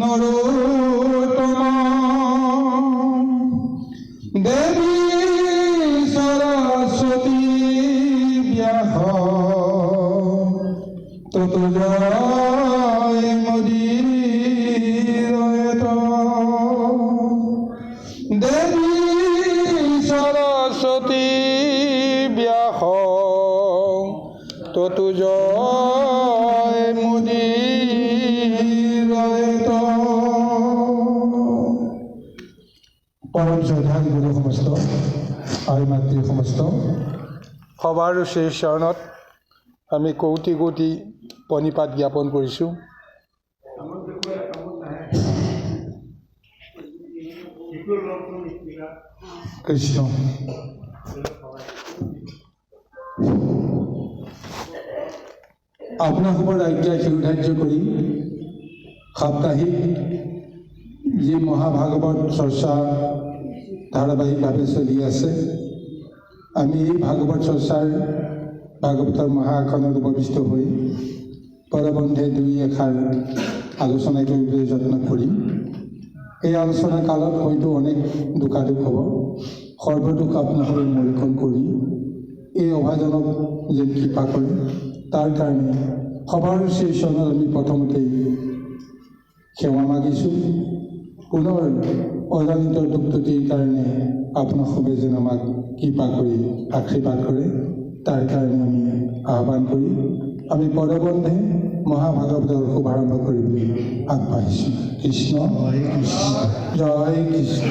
নৰোত্তমা দেৱী সৰস্বতী ব্যাস ততু জয় মুদিৰয়ত দেৱী সৰস্বতী ব্যাস ততু জয় মুদিৰয়ত। পৰম শ্ৰদ্ধাৰ গুৰু সমস্ত আৰু মাতৃ সমস্ত সবাৰ শ্ৰী চৰণত আমি কৌটি কৌটি প্ৰণিপাত জ্ঞাপন কৰিছোঁ। কৃষ্ণ আপোনালোকৰ আজ্ঞা শিৰোধাৰ্য কৰি সাপ্তাহিক যি মহাভাগৱত চৰ্চা ধাৰাবাহিকভাৱে চলি আছে, আমি এই ভাগৱত চৰ্চাৰ ভাগৱতৰ মহাসনত উপবিষ্ট হৈ পৰবন্ধে দুই এষাৰ আলোচনা কৰিবলৈ যত্ন কৰিম। এই আলোচনা কালত হয়তো অনেক দুখাদুখ হ'ব, সৰ্বদুখ আপোনালোকে নিৰীক্ষণ কৰি এই অভাজনক যেন কৃপা কৰে, তাৰ কাৰণে সবাৰ শ্ৰীচৰণত আমি প্ৰথমতেই সেৱা মাগিছোঁ। পুনৰ অজানিত দুখটোটিৰ কাৰণে আপোনালোকে যেন আমাক কৃপা কৰি আশীৰ্বাদ কৰে, তাৰ কাৰণে আমি আহ্বান কৰি আমি পৰবন্ধে মহাভাগৱতৰ শুভাৰম্ভ কৰিবলৈ আগবাঢ়িছোঁ। কৃষ্ণ জয় কৃষ্ণ।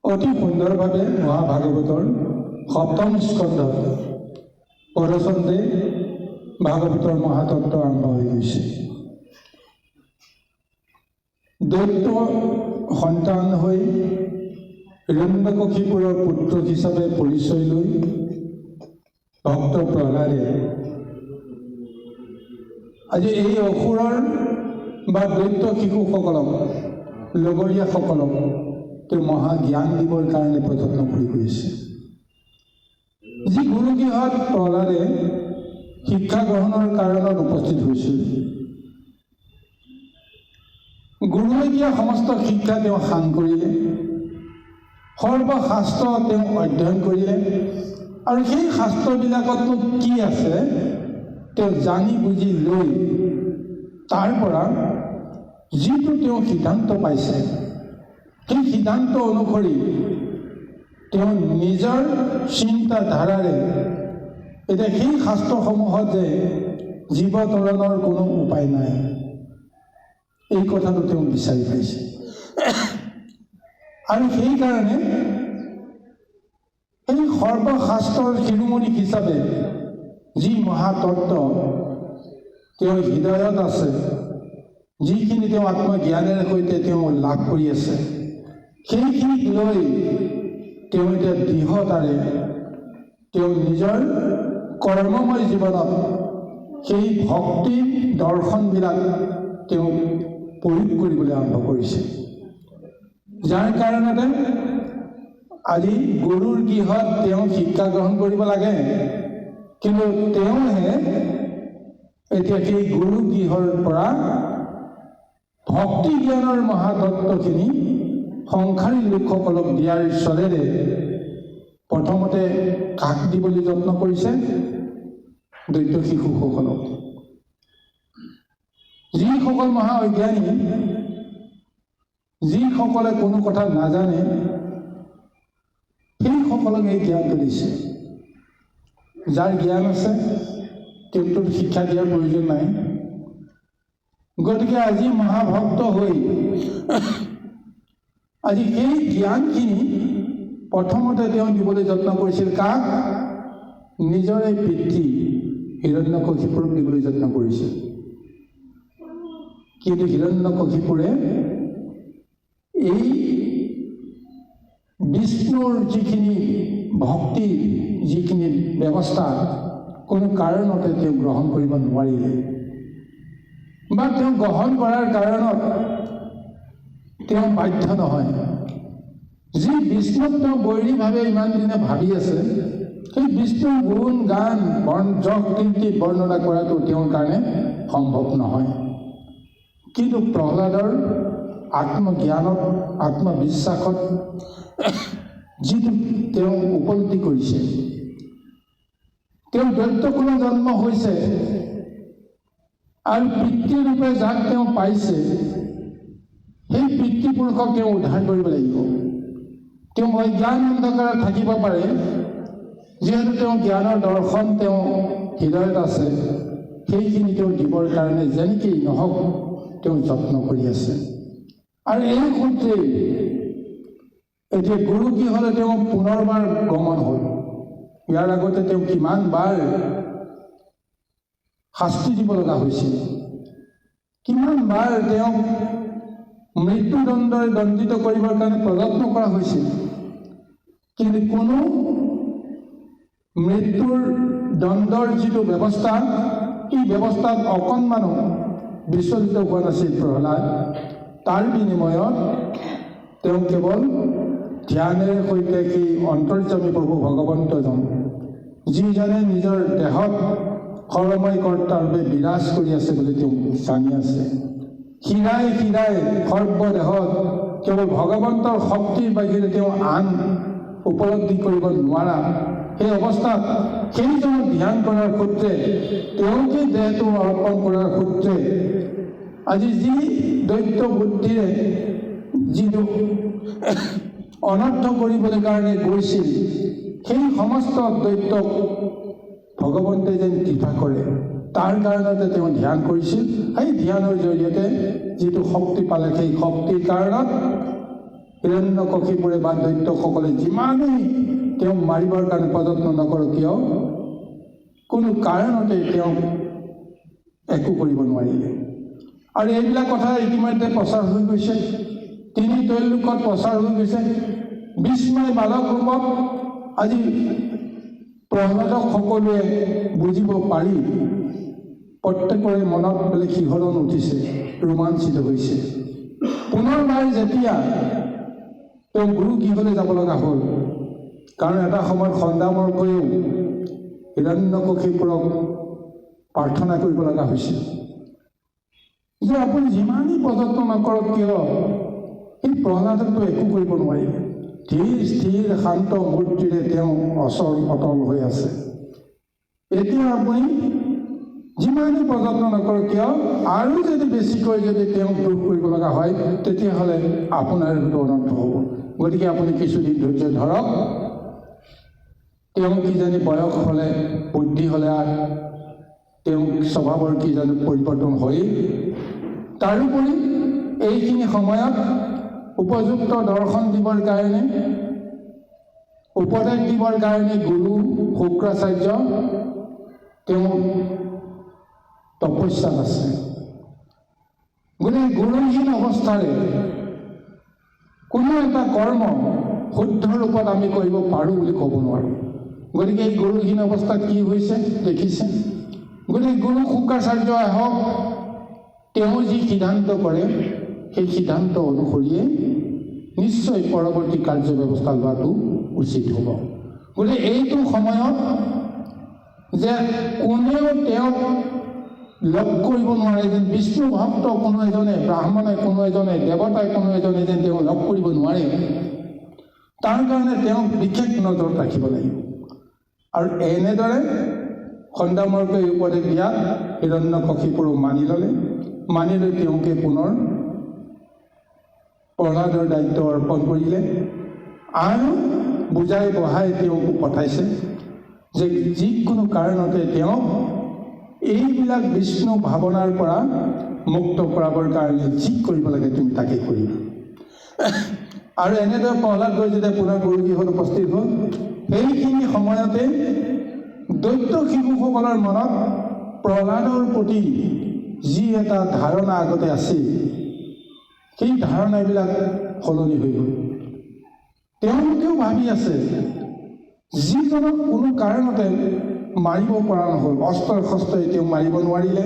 অতি সুন্দৰভাৱে মহাভাগৱতৰ সপ্তম স্কন্ধ পৰচন্দে ভাগৱতৰ মহাতত্ব আৰম্ভ হৈ গৈছে। দৈত্য সন্তান হৈ হিৰণ্যকশিপুৰৰ পুত্ৰ হিচাপে পৰিচয় লৈ ভক্ত প্ৰহ্লাদে আজি এই অসুৰৰ বা দৈত্য শিশুসকলক, লগৰীয়াসকলক তেওঁ মহাজ্ঞান দিবৰ কাৰণে প্ৰযত্ন কৰি গৈছে। যি গুৰুগৃহত প্ৰহ্লাদে শিক্ষা গ্ৰহণৰ কাৰণত উপস্থিত হৈছিল। গুৰুৱে দিয়া সমস্ত শিক্ষা তেওঁ সাং কৰিলে, সৰ্বশাস্ত্ৰ তেওঁ অধ্যয়ন কৰিলে, আৰু সেই শাস্ত্ৰবিলাকতনো কি আছে তেওঁ জানি বুজি লৈ তাৰ পৰা যিটো তেওঁ সিদ্ধান্ত পাইছে, সেই সিদ্ধান্ত অনুসৰি তেওঁ নিজৰ চিন্তাধাৰাৰে এতিয়া সেই শাস্ত্ৰসমূহত যে জীৱতৰণৰ কোনো উপায় নাই, এই কথাটো তেওঁ বিচাৰি পাইছে। আৰু সেইকাৰণে এই সৰ্বশাস্ত্ৰৰ শিৰোমণি হিচাপে যি মহাতত্ত্ব তেওঁৰ হৃদয়ত আছে, যিখিনি তেওঁ আত্মজ্ঞানেৰে সৈতে তেওঁ লাভ কৰি আছে, সেইখিনিক লৈ তেওঁ এতিয়া দৃঢ়তাৰে তেওঁ নিজৰ কৰ্মময় জীৱনত সেই ভক্তি দৰ্শনবিলাক তেওঁ প্ৰয়োগ কৰিবলৈ আৰম্ভ কৰিছে। যাৰ কাৰণতে আজি গুৰুৰ গৃহত তেওঁ শিক্ষা গ্ৰহণ কৰিব লাগে, কিন্তু তেওঁহে এতিয়া সেই গুৰু গৃহৰ পৰা ভক্তি জ্ঞানৰ মহাতত্ত্বখিনি সংসাৰী লোকসকলক দিয়াৰ চলেৰে প্ৰথমতে কাক দিবলৈ যত্ন কৰিছে? দৈত্য শিশুসকলক। যিসকল মহা অজ্ঞানী, যিসকলে কোনো কথা নাজানে, সেইসকলক এই জ্ঞানটো দিছে। যাৰ জ্ঞান আছে তেওঁতো শিক্ষা দিয়াৰ প্ৰয়োজন নাই। গতিকে আজি মহাভক্ত হৈ আজি সেই জ্ঞানখিনি প্ৰথমতে তেওঁ দিবলৈ যত্ন কৰিছিল। কাক? নিজৰে পিতৃ হিৰণ্যকশিপুৰক দিবলৈ যত্ন কৰিছিল। কিন্তু হিৰণ্যকশিপুৰে এই বিষ্ণুৰ যিখিনি ভক্তি, যিখিনি ব্যৱস্থা কোনো কাৰণতে তেওঁ গ্ৰহণ কৰিব নোৱাৰিলে, বা তেওঁ গ্ৰহণ কৰাৰ কাৰণত তেওঁ বাধ্য নহয়। যি বিষ্ণুক তেওঁ বৈৰীভাৱে ইমান দিনে ভাবি আছে, সেই বিষ্ণুৰ গুণ গান যশ কীৰ্তি বৰ্ণনা কৰাটো তেওঁৰ কাৰণে সম্ভৱ নহয়। কিন্তু প্ৰহ্লাদৰ আত্মজ্ঞানত, আত্মবিশ্বাসত যিটো তেওঁ উপলব্ধি কৰিছে, তেওঁ দৈত্যকুলত জন্ম হৈছে আৰু পিতৃৰূপে যাক তেওঁ পাইছে, সেই পিতৃপুৰুষক তেওঁ উদ্ধাৰ কৰিব লাগিব। তেওঁ অজ্ঞান অন্ধকাৰত থাকিব পাৰে, যিহেতু তেওঁ জ্ঞানৰ দৰ্শন তেওঁ হৃদয়ত আছে, সেইখিনি তেওঁ দিবৰ কাৰণে যেনেকেই নহওক তেওঁ যত্ন কৰি আছে। আৰু এই সূত্ৰে এতিয়া গুৰু গৃহলৈ তেওঁ পুনৰবাৰ গমন হ'ল। ইয়াৰ আগতে তেওঁ কিমান বাৰ শাস্তি দিব লগা হৈছিল, কিমান বাৰ তেওঁক মৃত্যুদণ্ডৰে দণ্ডিত কৰিবৰ কাৰণে প্ৰযত্ন কৰা হৈছিল, কিন্তু কোনো মৃত্যুৰ দণ্ডৰ যিটো ব্যৱস্থা, এই ব্যৱস্থাত অকণমানো বিচলিত হোৱা নাছিল প্ৰহ্লাদ। তাৰ বিনিময়ত তেওঁ কেৱল ধ্যানেৰে সৈতে সেই অন্তৰ্যামী প্ৰভু ভগৱন্তজন, যিজনে নিজৰ দেহত সৰময় কৰ্তাৰূপে বিৰাজ কৰি আছে বুলি তেওঁ জানি আছে, শিৰাই শিৰাই সৰ্বদেহত কেৱল ভগৱন্তৰ শক্তিৰ বাহিৰে তেওঁ আন উপলব্ধি কৰিব নোৱাৰা সেই অৱস্থাত সেইজনক ধ্যান কৰাৰ সূত্ৰে, তেওঁকে দেহটো অৰ্পণ কৰাৰ সূত্ৰে আজি যি দৈত্য বুদ্ধিৰে যিটো অনৰ্থ কৰিবলৈ কাৰণে গৈছিল, সেই সমস্ত দৈত্যক ভগৱন্তে যেন কৃপা কৰে, তাৰ কাৰণতে তেওঁ ধ্যান কৰিছিল। সেই ধ্যানৰ জৰিয়তে যিটো শক্তি পালে, সেই শক্তিৰ কাৰণত হিৰণ্যকশিপুৰে বা দৈত্যসকলে যিমানেই তেওঁক মাৰিবৰ কাৰণে প্ৰযত্ন নকৰক কিয়, কোনো কাৰণতে তেওঁক একো কৰিব নোৱাৰিলে। আৰু এইবিলাক কথা ইতিমধ্যে প্ৰচাৰ হৈ গৈছে, তিনি তৈলোকত প্ৰচাৰ হৈ গৈছে। বিস্ময় বালক ৰূপত আজি প্ৰহ্লাদক সকলোৱে বুজিব পাৰি প্ৰত্যেকৰে মনত বেলেগ শিহৰণ উঠিছে, ৰোমাঞ্চিত হৈছে। পুনৰবাৰ যেতিয়া তেওঁ গুৰু গৃহলৈ যাব লগা হ'ল, কাৰণ এটা সময়ত সন্দামৰ কৈও হিৰণ্যকশিপুৰক প্ৰাৰ্থনা কৰিব লগা হৈছিল যে আপুনি যিমানেই প্ৰযত্ন নকৰক কিয় এই প্ৰহ্লাদকটো একো কৰিব নোৱাৰিব। ধীৰ স্থিৰ শান্ত মূৰ্তিৰে তেওঁ অচল অটল হৈ আছে। এতিয়া আপুনি যিমানেই প্ৰযত্ন নকৰক কিয় আৰু যদি বেছিকৈ যদি তেওঁক দুখ কৰিব লগা হয় তেতিয়াহ'লে আপোনাৰ সেইটো অনৰ্থ হ'ব। গতিকে আপুনি কিছুদিন ধৈৰ্য ধৰক। তেওঁ কিজানি বয়স হ'লে বুদ্ধি হ'লে তেওঁ স্বভাৱৰ কিজানি পৰিৱৰ্তন হয়েই। তাৰোপৰি এইখিনি সময়ত উপযুক্ত দৰ্শন দিবৰ কাৰণে উপদেশ দিবৰ কাৰণে গুৰু শুক্ৰাচাৰ্য তেওঁ তপস্যাত আছে। গতিকে গুৰুহীন অৱস্থাৰে কোনো এটা কৰ্ম শুদ্ধ ৰূপত আমি কৰিব পাৰোঁ বুলি ক'ব নোৱাৰোঁ। গতিকে এই গুৰুহীন অৱস্থাত কি হৈছে দেখিছে। গতিকে গুৰু শুক্ৰাচাৰ্য আহক, তেওঁ যি সিদ্ধান্ত কৰে সেই সিদ্ধান্ত অনুসৰিয়ে নিশ্চয় পৰৱৰ্তী কাৰ্য ব্যৱস্থা লোৱাটো উচিত হ'ব। গতিকে এইটো সময়ত যে কোনেও তেওঁক লগ কৰিব নোৱাৰে, যেন বিষ্ণু ভক্ত কোনো এজনে, ব্ৰাহ্মণে কোনো এজনে, দেৱতাই কোনো এজনে যেন তেওঁ লগ কৰিব নোৱাৰে, তাৰ কাৰণে তেওঁক বিশেষ নজৰ ৰাখিব লাগিব। আৰু এনেদৰে খণ্ডামৰ্কই উপদেশ দিয়াত হিৰণ্যকশিপুৰো মানি ল'লে। মানি লৈ তেওঁকে পুনৰ প্ৰহ্লাদৰ দায়িত্ব অৰ্পণ কৰিলে আৰু বুজাই বঢ়াই তেওঁক পঠাইছে যে যিকোনো কাৰণতে তেওঁক এইবিলাক বিষ্ণু ভাৱনাৰ পৰা মুক্ত কৰাবৰ কাৰণে যি কৰিব লাগে তুমি তাকে কৰিবা। আৰু এনেদৰে প্ৰহ্লাদ গৈ যেতিয়া পুনৰ গুৰুগৃহত উপস্থিত হ'ল, সেইখিনি সময়তে দৈত্য শিশুসকলৰ মনত প্ৰহ্লাদৰ প্ৰতি যি এটা ধাৰণা আগতে আছিল সেই ধাৰণাবিলাক সলনি হৈ গ'ল। তেওঁলোকেও ভাবি আছে যিজনক কোনো কাৰণতে মাৰিব পৰা নহ'ল, অস্ত্ৰ শস্ত্ৰই তেওঁ মাৰিব নোৱাৰিলে,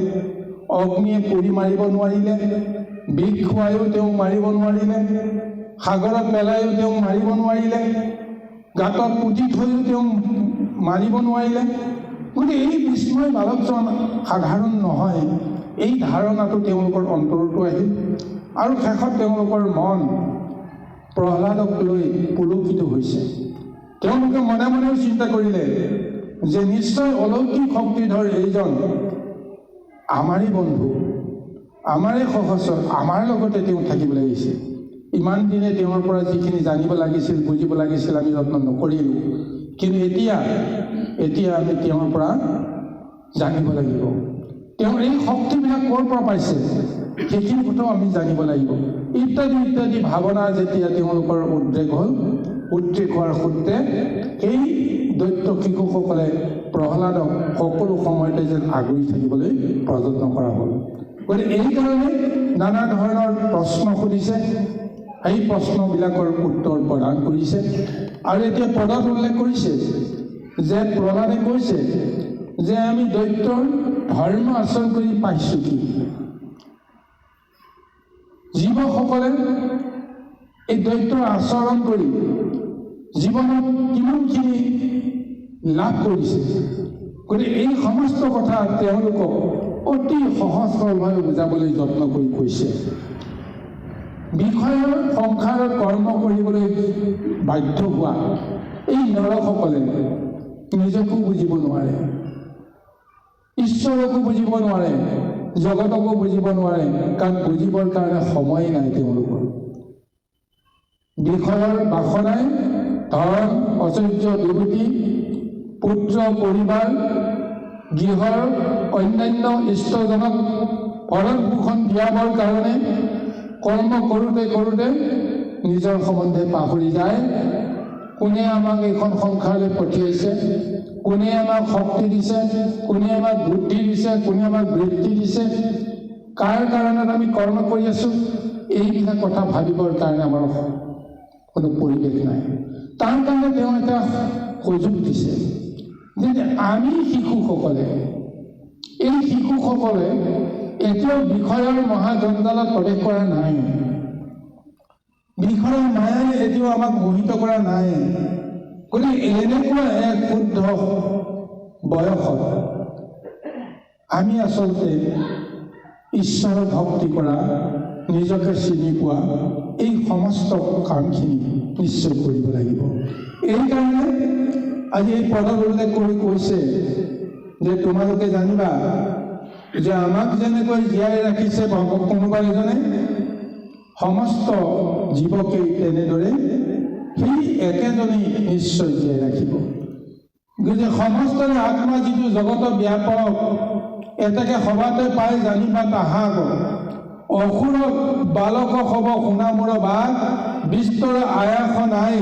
অগ্নিয়ে পুৰি মাৰিব নোৱাৰিলে, বিষ খুৱাইও তেওঁ মাৰিব নোৱাৰিলে, সাগৰত পেলাইও তেওঁ মাৰিব নোৱাৰিলে, গাঁতত পুতি থৈও তেওঁ মাৰিব নোৱাৰিলে। গতিকে এই বিস্ময় বালকজন সাধাৰণ নহয়, এই ধাৰণাটো তেওঁলোকৰ অন্তৰতো আহিল। আৰু শেষত তেওঁলোকৰ মন প্ৰহ্লাদক লৈ পুলকিত হৈছে। তেওঁলোকে মনে মনেও চিন্তা কৰিলে যে নিশ্চয় অলৌকিক শক্তিধৰ এইজন আমাৰেই বন্ধু, আমাৰেই সহচৰ, আমাৰ লগতে তেওঁ থাকিবলৈ আহিছে। ইমান দিনে তেওঁৰ পৰা যিখিনি জানিব লাগিছিল, বুজিব লাগিছিল আমি যত্ন নকৰিলোঁ, কিন্তু এতিয়া আমি তেওঁৰ পৰা জানিব লাগিব। তেওঁৰ এই শক্তিবিলাক ক'ৰ পৰা পাইছে সেইখিনি কথাও আমি জানিব লাগিব। ইত্যাদি ইত্যাদি ভাৱনা যেতিয়া তেওঁলোকৰ উদ্ৰেক হ'ল, উদ্ৰেক হোৱাৰ সূত্ৰে সেই দৈত্য শিশুসকলে প্ৰহ্লাদক সকলো সময়তে যেন আগুৰি থাকিবলৈ প্ৰযত্ন কৰা হ'ল। গতিকে এইকাৰণে নানা ধৰণৰ প্ৰশ্ন সুধিছে, সেই প্ৰশ্নবিলাকৰ উত্তৰ প্ৰদান কৰিছে। আৰু এতিয়া পদত উল্লেখ কৰিছে যে প্ৰহ্লাদে কৈছে যে আমি দৈত্যৰ ধৰ্ম আচৰণ কৰি পাইছোঁ কি? জীৱসকলে এই দৈত্যৰ আচৰণ কৰি জীৱনত কিমানখিনি লাভ কৰিছে। গতিকে এই সমস্ত কথা তেওঁলোকক অতি সহজ সৰলভাৱে বুজাবলৈ যত্ন কৰি কৈছে। বিষয়ৰ সংসাৰত কৰ্ম কৰিবলৈ বাধ্য হোৱা এই নৰসকলে নিজকো বুজিব নোৱাৰে, ঈশ্বৰকো বুজিব নোৱাৰে, জগতকো বুজিব নোৱাৰে, কাৰণ বুজিবৰ কাৰণে সময় নাই তেওঁলোকৰ। বিষয়ৰ বাসনাই ধন, ঐশ্বৰ্য, বিভূতি, পুত্ৰ, পৰিবাৰ, গৃহৰ অন্যান্য ইষ্টজনক ভৰণ-পোষণ দিয়াবৰ কাৰণে কৰ্ম কৰোঁতে কৰোঁতে নিজৰ সম্বন্ধে পাহৰি যায়। কোনে আমাক এইখন সংসাৰলৈ পঠিয়াইছে, কোনে আমাক শক্তি দিছে, কোনে আমাক বুদ্ধি দিছে, কোনে আমাক বৃত্তি দিছে, কাৰ কাৰণত আমি কৰ্ম কৰি আছোঁ, এইবিলাক কথা ভাবিবৰ কাৰণে আমাৰ কোনো পৰিৱেশ নাই। তাৰ কাৰণে তেওঁ এটা সুযোগ দিছে যে আমি শিশুসকলে, এই শিশুসকলে এতিয়াও বিষয়ৰ মহাজঞ্জালত প্ৰৱেশ কৰা নাই, বিষয়ৰ মায়াই এতিয়াও আমাক মোহিত কৰা নাই। গতিকে এনেকুৱা এক শুদ্ধ বয়সত আমি আচলতে ঈশ্বৰৰ ভক্তি কৰা, নিজকে চিনি পোৱা, এই সমস্ত কামখিনি নিশ্চয় কৰিব লাগিব। এইকাৰণে আজি এই পদত উল্লেখ কৰি কৈছে যে তোমালোকে জানিবা যে আমাক যেনেকৈ জীয়াই ৰাখিছে কোনোবা এজনে, সমস্ত জীৱকেই তেনেদৰে সেই একেজনেই নিশ্চয় জীয়াই ৰাখিব। গতিকে সমস্তৰে আত্মা যিটো জগত ব্যাপক, এটাকে সবাতে পাই জানিবা তাহাক, অসুৰত বালক হব শুনা মোৰ বাক, বিস্তৰ আয়াস নাই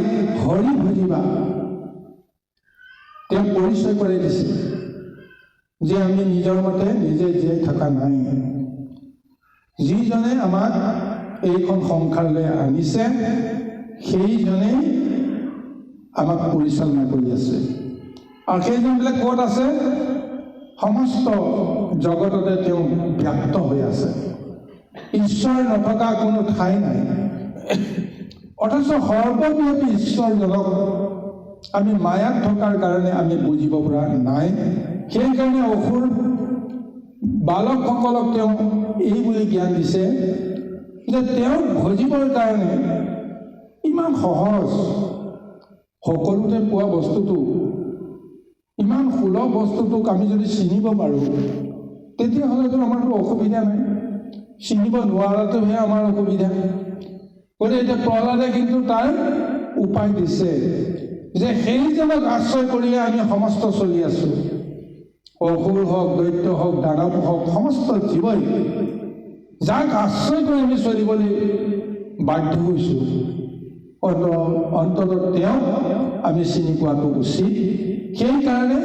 হৰি ভজিবা। তেওঁ পৰিচয় কৰি দিছে যে আমি নিজৰ মতে নিজে জীয়াই থকা নাই। যিজনে আমাক এইখন সংসাৰলৈ আনিছে সেইজনেই আমাক পৰিচালনা কৰি আছে। আৰু সেইজনবিলাক ক'ত আছে? সমস্ত জগততে তেওঁ ব্যক্ত হৈ আছে। ঈশ্বৰ নথকা কোনো ঠাই নাই। অথচ সৰ্বব্যাপী ঈশ্বৰজনক আমি মায়াত থকাৰ কাৰণে আমি বুজিব পৰা নাই। সেইকাৰণে অসুৰ বালকসকলক তেওঁ এই বুলি জ্ঞান দিছে যে তেওঁক ভজিবৰ কাৰণে ইমান সহজ, সকলোতে পোৱা বস্তুটো, ইমান সুলভ বস্তুটোক আমি যদি চিনিব পাৰোঁ তেতিয়াহ'লেতো আমাৰতো অসুবিধা নাই। চিনিব নোৱাৰাটোহে আমাৰ অসুবিধা। গতিকে এতিয়া প্ৰহ্লাদে কিন্তু তাৰ উপায় দিছে যে সেইজনক আশ্ৰয় কৰিয়ে আমি সমস্ত চলি আছোঁ। অসুৰ হওক, দৈত্য হওক, দানৱ হওক, সমস্ত জীৱই যাক আশ্ৰয় কৰি আমি চলিবলৈ বাধ্য হৈছোঁ, অন্ততঃ তেওঁক আমি চিনি পোৱাটো উচিত। সেইকাৰণে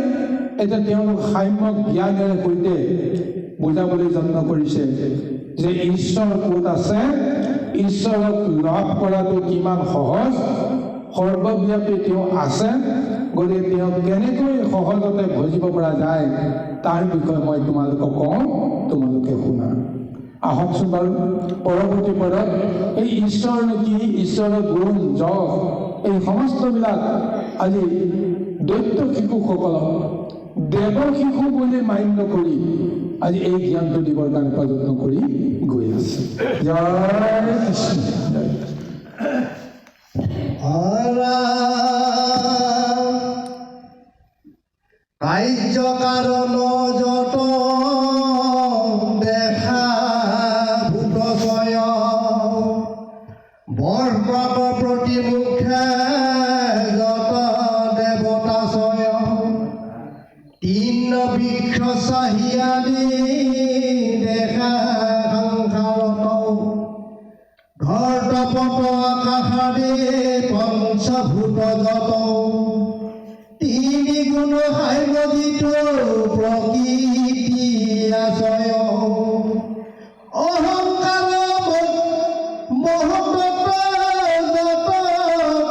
এতিয়া তেওঁলোক সাম্যক জ্ঞানেৰে সৈতে বুজাবলৈ যত্ন কৰিছে যে ঈশ্বৰ ক'ত আছে, ঈশ্বৰক লাভ কৰাটো কিমান সহজ, সৰ্বব্যাপী তেওঁ আছে। গতিকে তেওঁক কেনেকৈ সহজতে ভজিব পৰা যায় তাৰ বিষয়ে মই তোমালোকক কওঁ, তোমালোকে শুনা। আহকচোন বাৰু পৰৱৰ্তী পদত এই ঈশ্বৰনো কি, ঈশ্বৰৰ গুণ যশ, এই সমস্তবিলাক আজি দৈত্য শিশুসকলক দেৱ শিশু বুলি মান্য কৰি আজি এই জ্ঞানটো দিবৰ কাৰণে প্ৰযত্ন কৰি গৈ আছে। জয় কৃষ্ণ। কাৰ্য কাৰণ যত দেখা ভূত জয়, বৰপ্ৰাপ প্ৰতিমুখে যত দেৱতা জয়, তিন বৃক্ষ চাহিয়াদি দেখা সংসাৰত, ঘৰ তপত আকাশাদি পঞ্চভূত যত, তিনি গুণ হাইমদিত প্ৰকৃতি আশয়, অহংকাৰ মহত্ব যত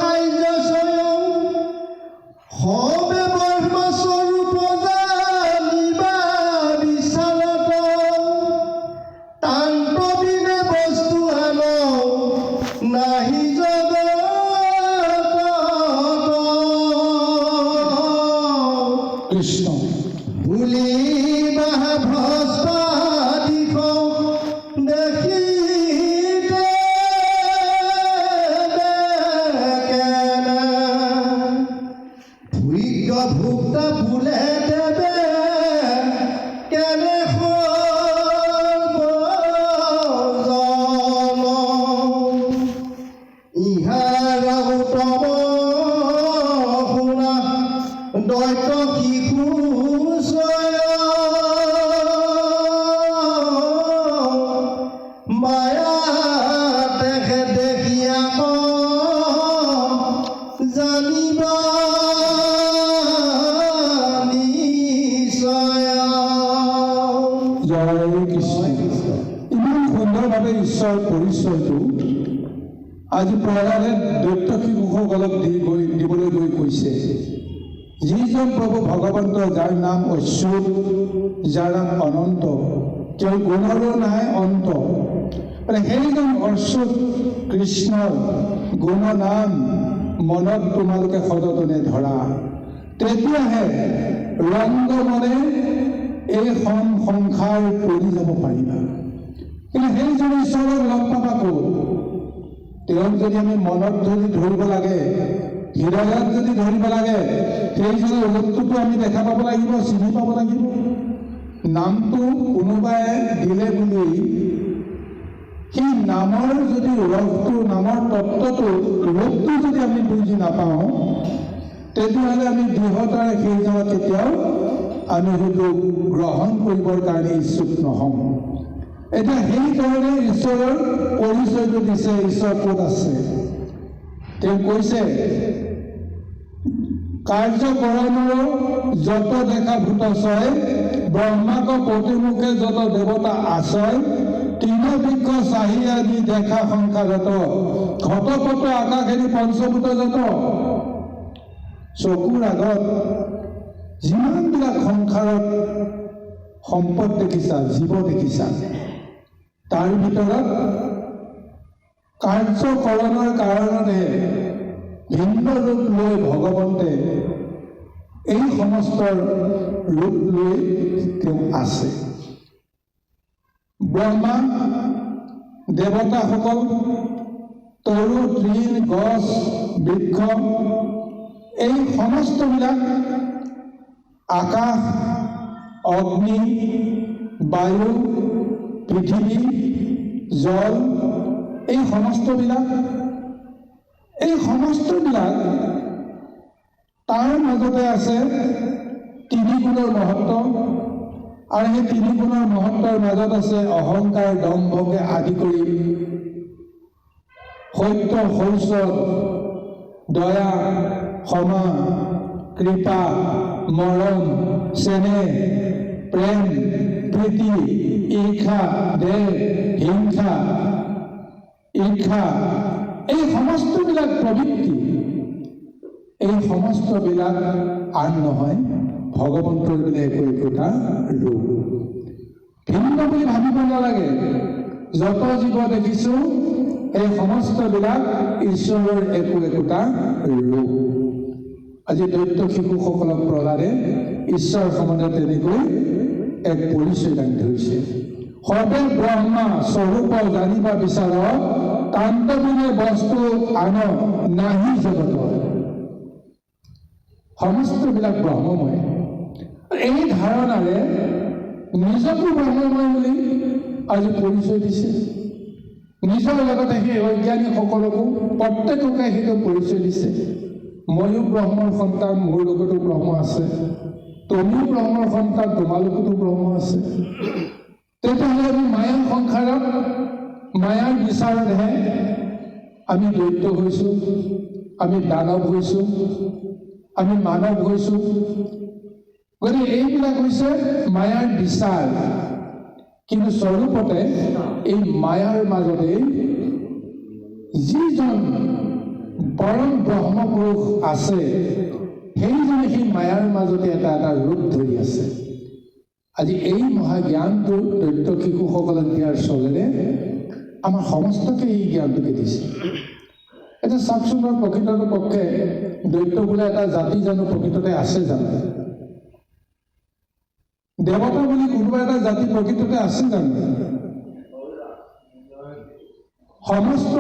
কাৰ্য স্বয়ং, সবে ব্ৰহ্মস্বৰূপ জানিবা বিচাৰত, তান্ত বিনে বস্তু আন নাহি কৃষ্ণ। ভুলি ভ্ৰষ্ট দিশ দেখিতে ভুজ্ঞ ভুক্ত ভুলে দেৱে কেনে ইহাৰ উত্তম শুনা দৈত্য শিশু মায়া দেখে দেখিয়া জানিবা নিশ্চয়। জয় কৃষ্ণ। ইমান সুন্দৰভাৱে ঈশ্বৰৰ পৰিচয়টো আজি প্ৰহ্লাদে দৈত্য শিশুসকলক দিবলৈ গৈ কৈছে। যিজন প্ৰভু ভগৱন্ত, যাৰ নাম অচ্যুত, যাৰ নাম অনন্ত, তেওঁৰ গুণৰো নাই অন্ত, মানে সেইজন অচ্যুত কৃষ্ণৰ গুণ নাম মনত তোমালোকে সযতনে ধৰা, তেতিয়াহে ৰংগ মনে এইখন সংসাৰ পৰি যাব পাৰিবা। কিন্তু সেইজনী ঈশ্বৰক লগ পাবা ক'ত? তেওঁক যদি আমি মনত ধৰিব লাগে, হৃদয়ত যদি ধৰিব লাগে, সেইজনৰ ৰূপটোতো আমি দেখা পাব লাগিব, চিনি পাব লাগিব। নামটো কোনোবাই দিলে বুলি সেই নামৰ যদি ৰসটো, নামৰ তত্ত্বটো, ৰূপটো যদি আমি বুজি নাপাওঁ, তেতিয়াহ'লে আমি দৃঢ়তাৰে সেইজনক কেতিয়াও আমি হয়তো গ্ৰহণ কৰিবৰ কাৰণে ইচ্ছুক নহওঁ। এতিয়া সেইকাৰণে ঈশ্বৰৰ পৰিচয়টো দিছে, ঈশ্বৰ ক'ত আছে। তেওঁ কৈছে, কাৰ্যকৰণৰ যত দেখা ভূত ছয়, ব্ৰহ্মাক প্ৰতিমুখে যত দেৱতা আশ্ৰয়, তৃণবৃক্ষ চাহি আদি দেখা সংসাৰত, ঘটপট আকাশেৰি পঞ্চভূত যত। চকুৰ আগত যিমানবিলাক সংসাৰত সম্পদ দেখিছা, জীৱ দেখিছা, তাৰ ভিতৰত কাৰ্যকৰণৰ কাৰণেহে ভিন্ন ৰূপ লৈ ভগৱন্তে এই সমস্ত ৰূপ লৈ তেওঁ আছে। ব্ৰহ্মা, দেৱতাসকল, তৰু, তৃণ, গছ, বৃক্ষ, এই সমস্তবিলাক আকাশ, অগ্নি, বায়ু, পৃথিৱী, জল, এই সমস্তবিলাক তাৰ মাজতে আছে তিনি গুণৰ মহত্ব। আৰু সেই তিনি গুণৰ মহত্বৰ মাজত আছে অহংকাৰ, দম্ভকে আদি কৰি সত্য, শৌচ, দয়া, ক্ষমা, কৃপা, মৰম, চেনেহ, প্ৰেম, প্ৰীতি, ঈৰ্ষা, দেহ, হিংসা, ঈৰ্ষা, এই সমস্তবিলাক প্ৰবৃত্তি, এই সমস্তবিলাক আন নহয়, ভগৱন্তৰ বোলে একোটা ৰূপ। ভিন্ন বুলি ভাবিব নালাগে। যত জীৱ দেখিছো, এই সমস্তবিলাক ঈশ্বৰৰ একোটা ৰূপ। আজি দৈত্য শিশুসকলক প্ৰহ্লাদে ঈশ্বৰ সমানে তেনেকৈ এক পৰিচয় দাঙি ধৰিছে। সৰ্বে ব্ৰহ্মা স্বৰূপ জানিবা বিচাৰ, তান্তবিনে বস্তু আন নাহি জগত। সমস্তবিলাক ব্ৰহ্মময়। এই ধাৰণাৰে নিজকো ব্ৰহ্মময় বুলি আজি পৰিচয় দিছে। নিজৰ লগতে সেই বৈজ্ঞানিকসকলকো প্ৰত্যেককে সেইটো পৰিচয় দিছে। ময়ো ব্ৰহ্মৰ সন্তান, মোৰ লগতো ব্ৰহ্ম আছে। তুমিও ব্ৰহ্মৰ সন্তান, তোমালোকতো ব্ৰহ্ম আছে। তেতিয়াহ'লে আমি মায়াৰ সংসাৰত, মায়াৰ বিচাৰতহে আমি দৈত্য হৈছোঁ, আমি দানৱ হৈছোঁ, আমি মানৱ হৈছোঁ। গতিকে এইবিলাক হৈছে মায়াৰ বিচাৰ। কিন্তু স্বৰূপতে এই মায়াৰ মাজতেই যিজন পৰম ব্ৰহ্মপুৰুষ আছে, সেইজনে সেই মায়াৰ মাজতে এটা ৰূপ ধৰি আছে। আজি এই মহাজ্ঞানটো দৈত্য শিশুসকলক দিয়াৰ চলেৰে আমাৰ সমস্তকে এই জ্ঞানটোকে দিছে। এতিয়া চাওকচোন, প্ৰকৃততে পক্ষে দৈত্য বোলে এটা জাতি জানো প্ৰকৃততে আছে জানো? দেৱতা বুলি কোনোবা এটা জাতি প্ৰকৃততে আছে জানো? সমস্ত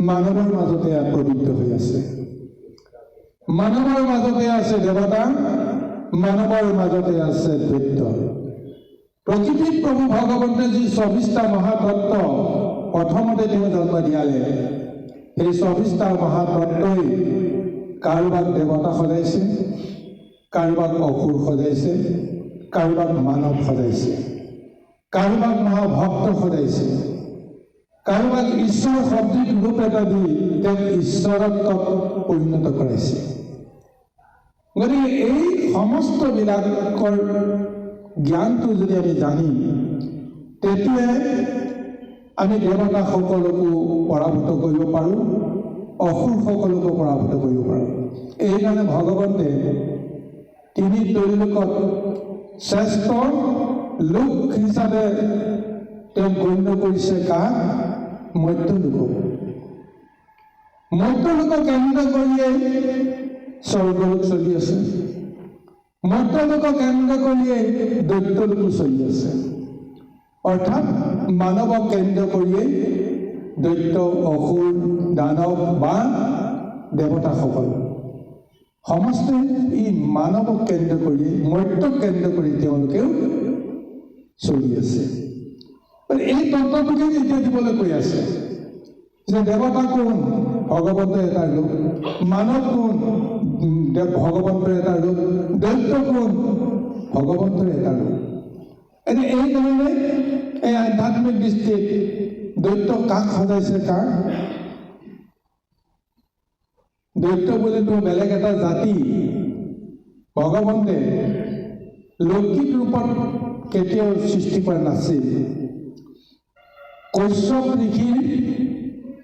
মানৱৰ মাজতে প্ৰবৃত্ত হৈ আছে। মানৱৰ মাজতে আছে দেৱতা, মানৱৰ মাজতে আছে দৈত্য। প্ৰকৃতিত প্ৰভু ভগৱন্তে যি ২৪টা মহাতত্ত্ব প্ৰথমতে তেওঁ জন্ম দিয়ালে, সেই ২৪টা মহাতত্ত্বই কাৰোবাক দেৱতা সজাইছে, কাৰোবাক অসুৰ সজাইছে, কাৰোবাক মানৱ সজাইছে, কাৰোবাক মহাভক্ত সজাইছে, কাৰোবাক ঈশ্বৰ সদৃশ ৰূপ এটা দি তেওঁক ঈশ্বৰত্বত পৰিণত কৰাইছে। গতিকে এই সমস্তবিলাকৰ জ্ঞানটো যদি আমি জানিম, তেতিয়াই আমি দেৱতাসকলকো পৰাভূত কৰিব পাৰোঁ, অসুৰসকলকো পৰাভূত কৰিব পাৰোঁ। এইকাৰণে ভগৱন্তে তিনি ত্ৰৈলোকত শ্ৰেষ্ঠ লোক হিচাপে তেওঁ গণ্য কৰিছে কাক? মধ্যলোকক। মধ্যলোকক কেন্দ্ৰ কৰিয়েই স্বৰ্গলোক চলি আছে। মৰ্ত্যলোকক কেন্দ্ৰ কৰিয়েই দৈত্যলোকো চলি আছে। অৰ্থাৎ মানৱক কেন্দ্ৰ কৰিয়েই দৈত্য, অসুৰ, দানৱ বা দেৱতাসকল সমস্তে এই মানৱক কেন্দ্ৰ কৰি, মৰ্ত্যক কেন্দ্ৰ কৰি তেওঁলোকেও চলি আছে। এই তত্ত্বটোকে এতিয়া দিবলৈ কৈ আছে যে দেৱতা কোন? ভগৱন্তৰ এটা ৰূপ। মানৱ কোন? ভগৱন্তৰ এটা ৰূপ। দৈত্য কোন? ভগৱন্তৰ এটা ৰূপ। এতিয়া এইকাৰণে এই আধ্যাত্মিক দৃষ্টিত দৈত্য কাক সজাইছে? কাক? দৈত্য বুলিতো বেলেগ এটা জাতি। ভগৱন্তে লৌকিক ৰূপত কেতিয়াও সৃষ্টি কৰা নাছিল। কশ্যপ ঋষিৰ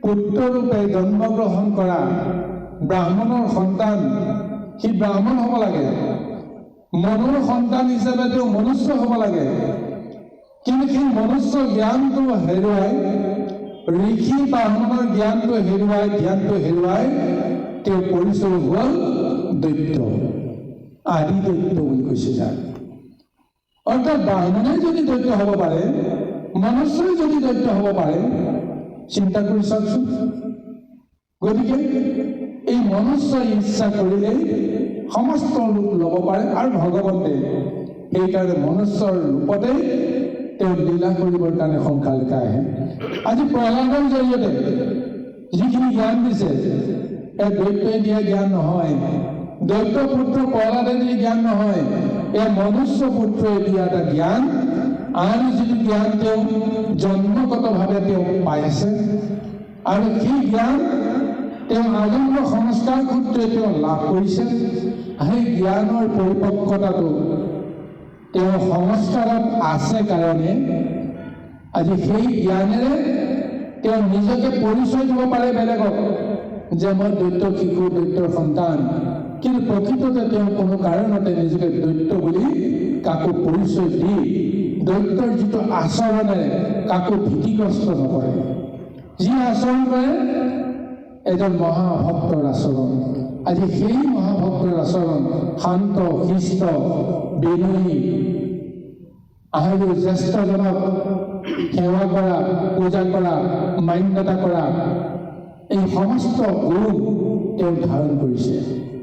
পুত্ৰৰূপে জন্মগ্ৰহণ কৰা ব্ৰাহ্মণৰ সন্তান, সি ব্ৰাহ্মণ হ'ব লাগে। মনুৰ সন্তান হিচাপে তেওঁ মনুষ্য হ'ব লাগে। কিন্তু সেই মনুষ্য জ্ঞানটো হেৰুৱাই, ঋষি ব্ৰাহ্মণৰ জ্ঞানটো হেৰুৱাই, ধ্যানটো হেৰুৱাই তেওঁ পৰিচয় হ'ল দৈত্য, আদি দৈত্য বুলি কৈছে যাক। অৰ্থাৎ ব্ৰাহ্মণে যদি দৈত্য হ'ব পাৰে, মনুষ্যই যদি দৈত্য হ'ব পাৰে, চিন্তা কৰি চাওকচোন। গতিকে এই মনুষ্যই ইচ্ছা কৰিলেই সমস্ত ৰূপ ল'ব পাৰে আৰু ভগৱন্তে সেইকাৰণে মনুষ্যৰ ৰূপতেই তেওঁ লীলা কৰিবৰ কাৰণে সংসাৰলৈকে আহে। আজি প্ৰহ্লাদৰ জৰিয়তে যিখিনি জ্ঞান দিছে, এই দৈত্যই দিয়া জ্ঞান নহয়, দৈত্য পুত্ৰ প্ৰহ্লাদে দিয়া জ্ঞান নহয়, এই মনুষ্য পুত্ৰই দিয়া এটা জ্ঞান। আৰু যিটো জ্ঞান তেওঁ জন্মগতভাৱে তেওঁ পাইছে, আৰু সেই জ্ঞান তেওঁ আজন্ম সংস্কাৰ সূত্ৰে তেওঁ লাভ কৰিছে। সেই জ্ঞানৰ পৰিপক্কতাটো তেওঁ সংস্কাৰত আছে কাৰণে আজি সেই জ্ঞানেৰে তেওঁ নিজকে পৰিচয় দিব পাৰে বেলেগক যে মই দৈত্য শিশু, দৈত্যৰ সন্তান। কিন্তু প্ৰকৃততে তেওঁ কোনো কাৰণতে নিজকে দৈত্য বুলি কাকো পৰিচয় দি দৈত্যৰ যিটো আচৰণেৰে কাকো ভীতিগ্ৰস্ত নকৰে। যি আচৰণ কৰে এজন মহাভক্তৰ আচৰণ। আজি সেই মহাভক্তৰ আচৰণ শান্ত, শিষ্ট, বিনয়ী আৰু জ্যেষ্ঠজনক সেৱা কৰা, পূজা কৰা, মান্যতা কৰা, এই সমস্ত গুণ তেওঁ ধাৰণ কৰিছে।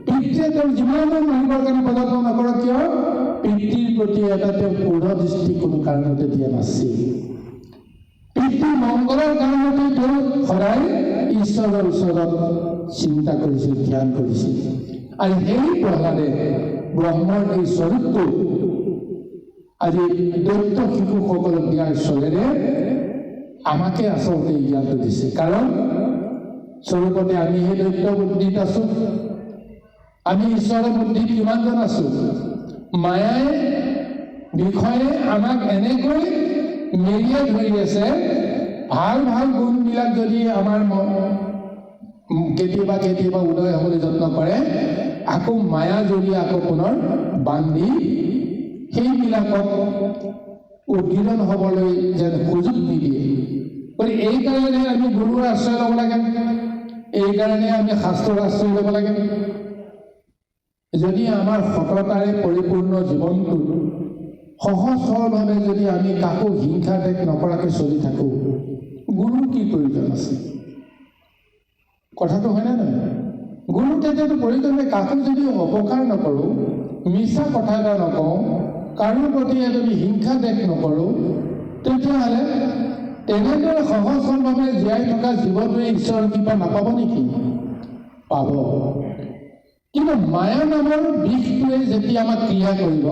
পিতৃয়ে তেওঁ যিমানে মানিবৰ কাৰণে পদাৰ্থ নকৰক কিয়, পিতৃৰ প্ৰতি এটা তেওঁ পূৰ্ণ দৃষ্টি কোনো কাৰণতে দিয়া নাছিল। পিতৃৰ মংগলৰ কাৰণতে তেওঁ সদায় ঈশ্বৰৰ ওচৰত চিন্তা কৰিছিল, ধ্যান কৰিছিল। আৰু সেই প্ৰহ্লাদে ব্ৰহ্মৰ এই স্বৰূপটো আজি দৈত্য শিশুসকলক দিয়াৰ চলেৰে আমাকে আচলতে এই জ্ঞানটো দিছে। কাৰণ স্বৰূপতে আমি সেই দৈত্য বুদ্ধিত আছো, আমি ঈশ্বৰৰ বুদ্ধিত কিমানজন আছো। মায়াই বিষয়ে আমাক এনেকৈ মেৰিয়াই ধৰি আছে, ভাল ভাল গুণবিলাক যদি আমাৰ কেতিয়াবা কেতিয়াবা উদয় হ'বলৈ যত্ন কৰে, আকৌ মায়া জৰিয়ে আকৌ পুনৰ বান্ধি সেইবিলাকক উদ্গীৰণ হ'বলৈ যেন সুযোগ নিদিয়ে। গতিকে এইকাৰণে আমি গুৰুৰ আশ্ৰয় ল'ব লাগে, এইকাৰণে আমি শাস্ত্ৰৰ আশ্ৰয় ল'ব লাগে। যদি আমাৰ সততাৰে পৰিপূৰ্ণ জীৱনটোত সহজ সৰলভাৱে যদি আমি কাকো হিংসা দেশ নকৰাকৈ চলি থাকোঁ, গুৰুৰ কি প্ৰয়োজন আছে? কথাটো হয়নে নহয়? গুৰু তেতিয়াতো প্ৰয়োজন নাই। কাকো যদি অপকাৰ নকৰোঁ, মিছা কথা এটা নকওঁ, কাৰো প্ৰতি যদি হিংসা দেশ নকৰোঁ, তেতিয়াহ'লে তেনেদৰে সহজ সৰলভাৱে জীয়াই থকা জীৱটোৱে ঈশ্বৰৰ কৃপা নাপাব নেকি? পাব। কিন্তু মায়া নামৰ বিষটোৱে যেতিয়া আমাক ক্ৰিয়া কৰিব,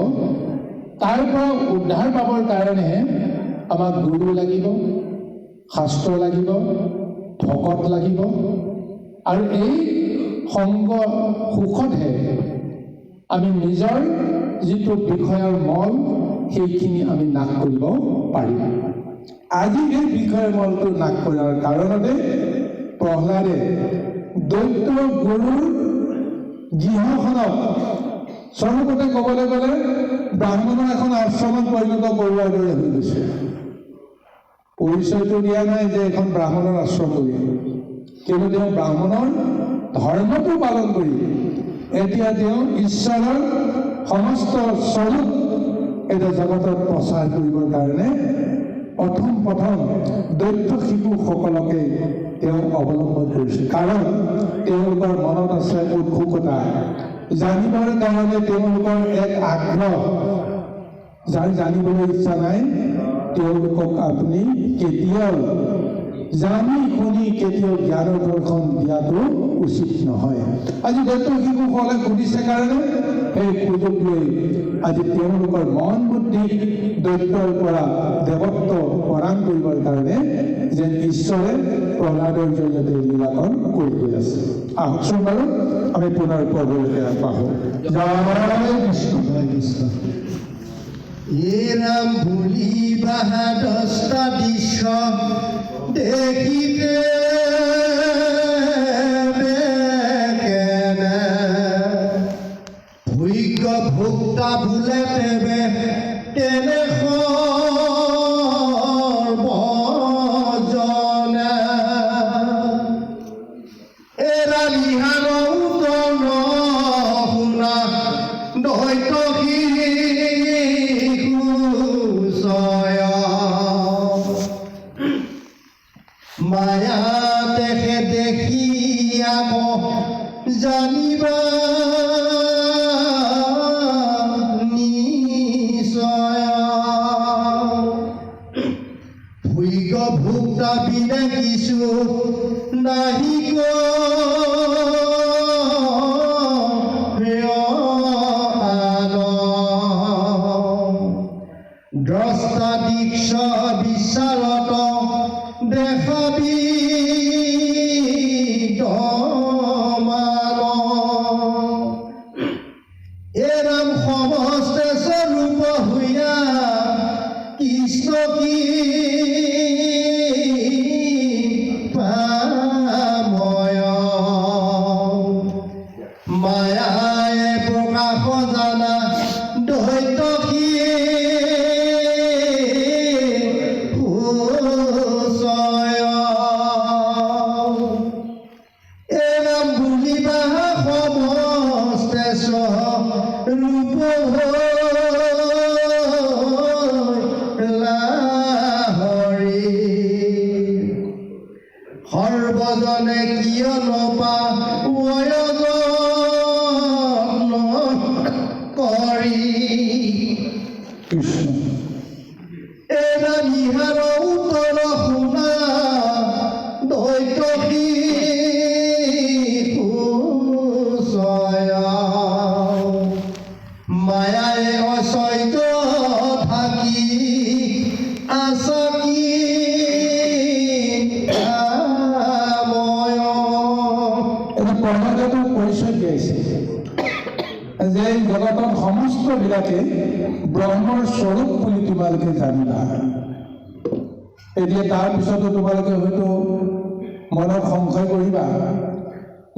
তাৰ পৰা উদ্ধাৰ পাবৰ কাৰণেহে আমাক গুৰু লাগিব, শাস্ত্ৰ লাগিব, ভকত লাগিব। আৰু এই সংগ সুখতহে আমি নিজৰ যিটো বিষয়ৰ মল, সেইখিনি আমি নাশ কৰিব পাৰিম। আজি এই বিষয়ৰ মলটো নাশ কৰাৰ কাৰণতে প্ৰহ্লাদে দৈত্য গুৰুৰ গৃহখনক স্বৰূপতে ক'বলৈ গ'লে ব্ৰাহ্মণৰ এখন আশ্ৰমত পৰিণত কৰোৱাৰ দৰে হৈ গৈছে। পৰিচয়টো দিয়া নাই যে এখন ব্ৰাহ্মণৰ আশ্ৰম বুলি, কিন্তু তেওঁ ব্ৰাহ্মণৰ ধৰ্মটো পালন কৰি এতিয়া তেওঁ ঈশ্বৰৰ সমস্ত স্বৰূপ এটা জগতত প্ৰচাৰ কৰিবৰ কাৰণে প্ৰথম দৈত্য শিশুসকলকে তেওঁ অৱলম্বন কৰিছিল। কাৰণ তেওঁলোকৰ মনত আছে উৎসুকতা, জানিবৰ কাৰণে তেওঁলোকৰ এক আগ্ৰহ। যাৰ জানিবলৈ ইচ্ছা নাই তেওঁলোকক আপুনি কেতিয়াও জানি শুনি কেতিয়াও জ্ঞানৰ দৰ্শন দিয়াটো উচিত নহয়। আজি দৈত্য শিশুসকলে সুধিছে কাৰণে সেই সুযোগ লৈ আজি তেওঁলোকৰ মন বুদ্ধি দৈত্যৰ পৰা দেৱত্ব প্ৰদান কৰিবৰ কাৰণে যেন ঈশ্বৰে প্ৰহ্লাদৰ জৰিয়তে লীলাকৰণ কৰি গৈ আছে। আহকচোন বাৰু আমি পুনৰ পৰ্বলৈকে আগবাঢ়ো। জয় কৃষ্ণ, জয় কৃষ্ণ। এরাম ভুলি বাহা দশটা দৃশ্য দেখিতে ভৈজ্ঞ ভোক্তা ভুলে পেবে তেনে সর্বজনা এরা নিহার শুনা দৈত্য মায়া দেখে দেখিয়া জানিবা নিশ্চয় ভৈজ্ঞ ভোক্তা বিনে কিছু নাহিক দ্ৰষ্টা দীক্ষ বিচাৰত দেখাবি এৰাম সমস্ত স্বৰূপ হইয়া কৃষ্ণ কি পাময় মায়ায় প্ৰকাশ জানা দৈত্য কি সৰ্বজনে কিয় নপা কৰি কৃষ্ণ এৰা নিহাৰ উত্তৰ শুনা দৈত্য মায়াই অচৈত থাকি আচকি প্ৰহ্লাদে পৰিচয় দিয়াইছে যে এই জগতত সমস্তবিলাকে ব্ৰহ্মৰ স্বৰূপ বুলি তোমালোকে জানিবা। এতিয়া তাৰপিছতো তোমালোকে হয়তো মনত সংশয় কৰিবা,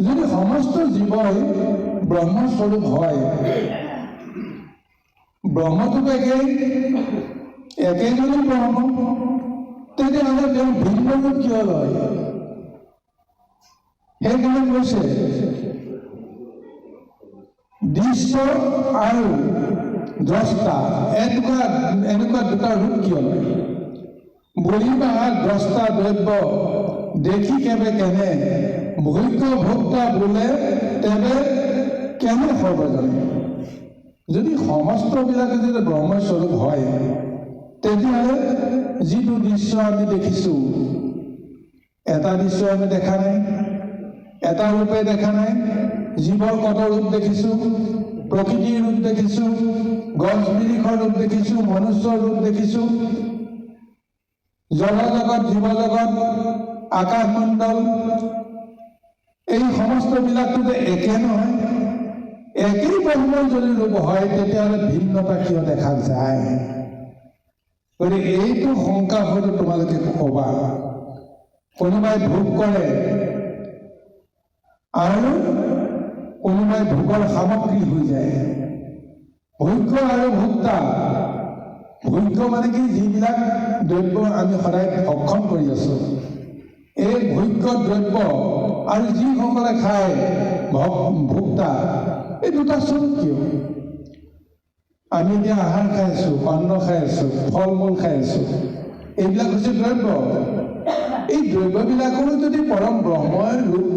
যদি সমস্ত জীৱই ব্ৰহ্মৰ স্বৰূপ হয়, ব্ৰহ্মটোতো একেই যদি ব্ৰহ্ম, তেতিয়াহ'লে তেওঁ ভিন্ন ৰূপ কিয় লয়? সেইকাৰণে কৈছে দৃশ্য আৰু দ্ৰষ্টা এনেকুৱা দুটা ৰূপ কিয় লয়? বুলিবা দ্ৰষ্টা দ্ৰব্য দেখি কেবে কেনে ভৈজ্ঞ ভোক্তা বোলে তেবে কেনে সৰ্বজনে। যদি সমস্তবিলাকে যদি ব্ৰহ্মস্বৰূপ হয়, তেতিয়াহ'লে যিটো দৃশ্য আমি দেখিছোঁ, এটা দৃশ্য আমি দেখা নাই, এটা ৰূপে দেখা নাই। জীৱৰ কত ৰূপ দেখিছোঁ, প্ৰকৃতিৰ ৰূপ দেখিছোঁ, গছ বিৰিখৰ ৰূপ দেখিছোঁ, মনুষ্যৰ ৰূপ দেখিছোঁ, জলজগত জীৱ জগত আকাশমণ্ডল এই সমস্তবিলাকতো একে নহয়। একেই ব্ৰহ্মৰ যদি ৰূপ হয়, তেতিয়াহ'লে ভিন্নতা কিয় দেখা যায়? গতিকে এইটো শংকা হয়তো তোমালোকে ক'বা। কোনোবাই ভোগ কৰে আৰু কোনোবাই ভোগৰ সামগ্ৰী হৈ যায়। ভোগ্য আৰু ভোক্তা, ভোগ্য মানে কি? যিবিলাক দ্ৰব্য আমি সদায় ভক্ষণ কৰি আছোঁ, এই ভোগ্য দ্ৰব্য আৰু যিসকলে খায় ভোক্তা, এই দুটা স্বৰূপ কিয়? আমি এতিয়া আহাৰ খাই আছোঁ, অন্ন খাই আছোঁ, ফল মূল খাই আছোঁ, এইবিলাক হৈছে দ্ৰব্য। এই দ্ৰব্যবিলাকৰো যদি পৰম ব্ৰহ্মৰ ৰূপ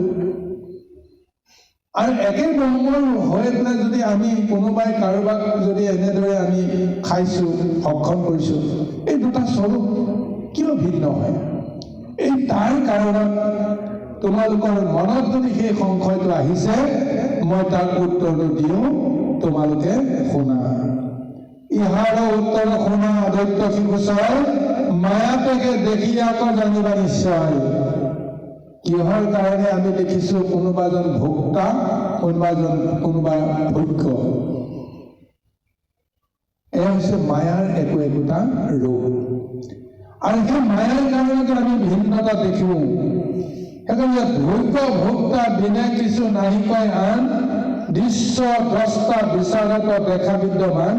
আৰু একে ব্ৰহ্মৰ হৈ পেলাই যদি আমি কোনোবাই কাৰোবাক যদি এনেদৰে আমি খাইছোঁ, ভক্ষণ কৰিছোঁ, এই দুটা স্বৰূপ কিয় ভিন্ন হয়? এই তাৰ কাৰণত তোমালোকৰ মনত যদি সেই সংশয়টো আহিছে, মই তাৰ উত্তৰটো দিওঁ, তোমালোকে শুনা। ইহাৰো উত্তৰ শুনা দৈত্য শিশুচয়, মায়াতেকে দেখি আকৌ জানিবা নিশ্চয়। কিহৰ কাৰণে আমি দেখিছোঁ কোনোবা এজন ভোক্তা, কোনোবা ভোগ্য? এয়া হৈছে মায়াৰ একোটা ৰূপ। আৰু সেই মায়াৰ কাৰণতে আমি ভিন্নতা দেখোঁ। সেইকাৰণে ভোগ্য ভোক্তা বিনে কিছু নাহি কয় আন, দৃশ্য দ্ৰষ্টা বিচাৰত দেখা বিদ্যমান,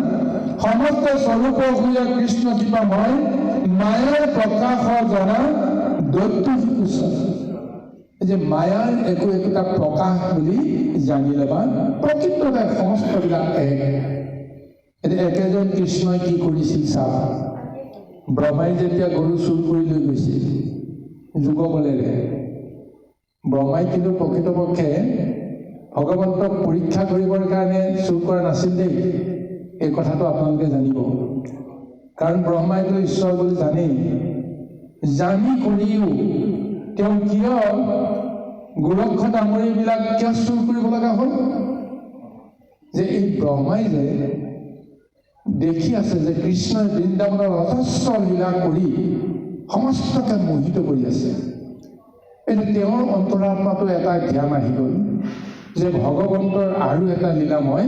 সমস্ত স্বৰূপ শুয়ে কৃষ্ণ কৃপাময়, মায়াৰ প্ৰকাশ জনা দৈত্য শিশুচয়। যে মায়াৰ একোটা প্ৰকাশ বুলি জানি ল'বা, প্ৰকৃততে সমস্তবিলাক এক। এতিয়া একেজন কৃষ্ণই কি কৰিছিল চাওক। ব্ৰহ্মাই যেতিয়া গৰু চুৰ কৰি লৈ গৈছিল যুগবলেৰে, ব্ৰহ্মাই কিন্তু প্ৰকৃতপক্ষে ভগৱন্তক পৰীক্ষা কৰিবৰ কাৰণে চুৰ কৰা নাছিল দেই। এই কথাটো আপোনালোকে জানিব। কাৰণ ব্ৰহ্মাইতো ঈশ্বৰ বুলি জানেই। জানি কৰিও তেওঁ কিয় গোৰক্ষ ডাঙৰীবিলাক কিয় চুৰ কৰিব লগা হ'ল? যে এই ব্ৰহ্মাই যে দেখি আছে যে কৃষ্ণই বৃন্দাবনৰ অজস্ৰ লীলা কৰি সমস্তকে মোহিত কৰি আছে। এতিয়া তেওঁৰ অন্তৰাত্মাটো এটা ধ্যান আহি গ'ল যে ভগৱন্তৰ আৰু এটা লীলা মই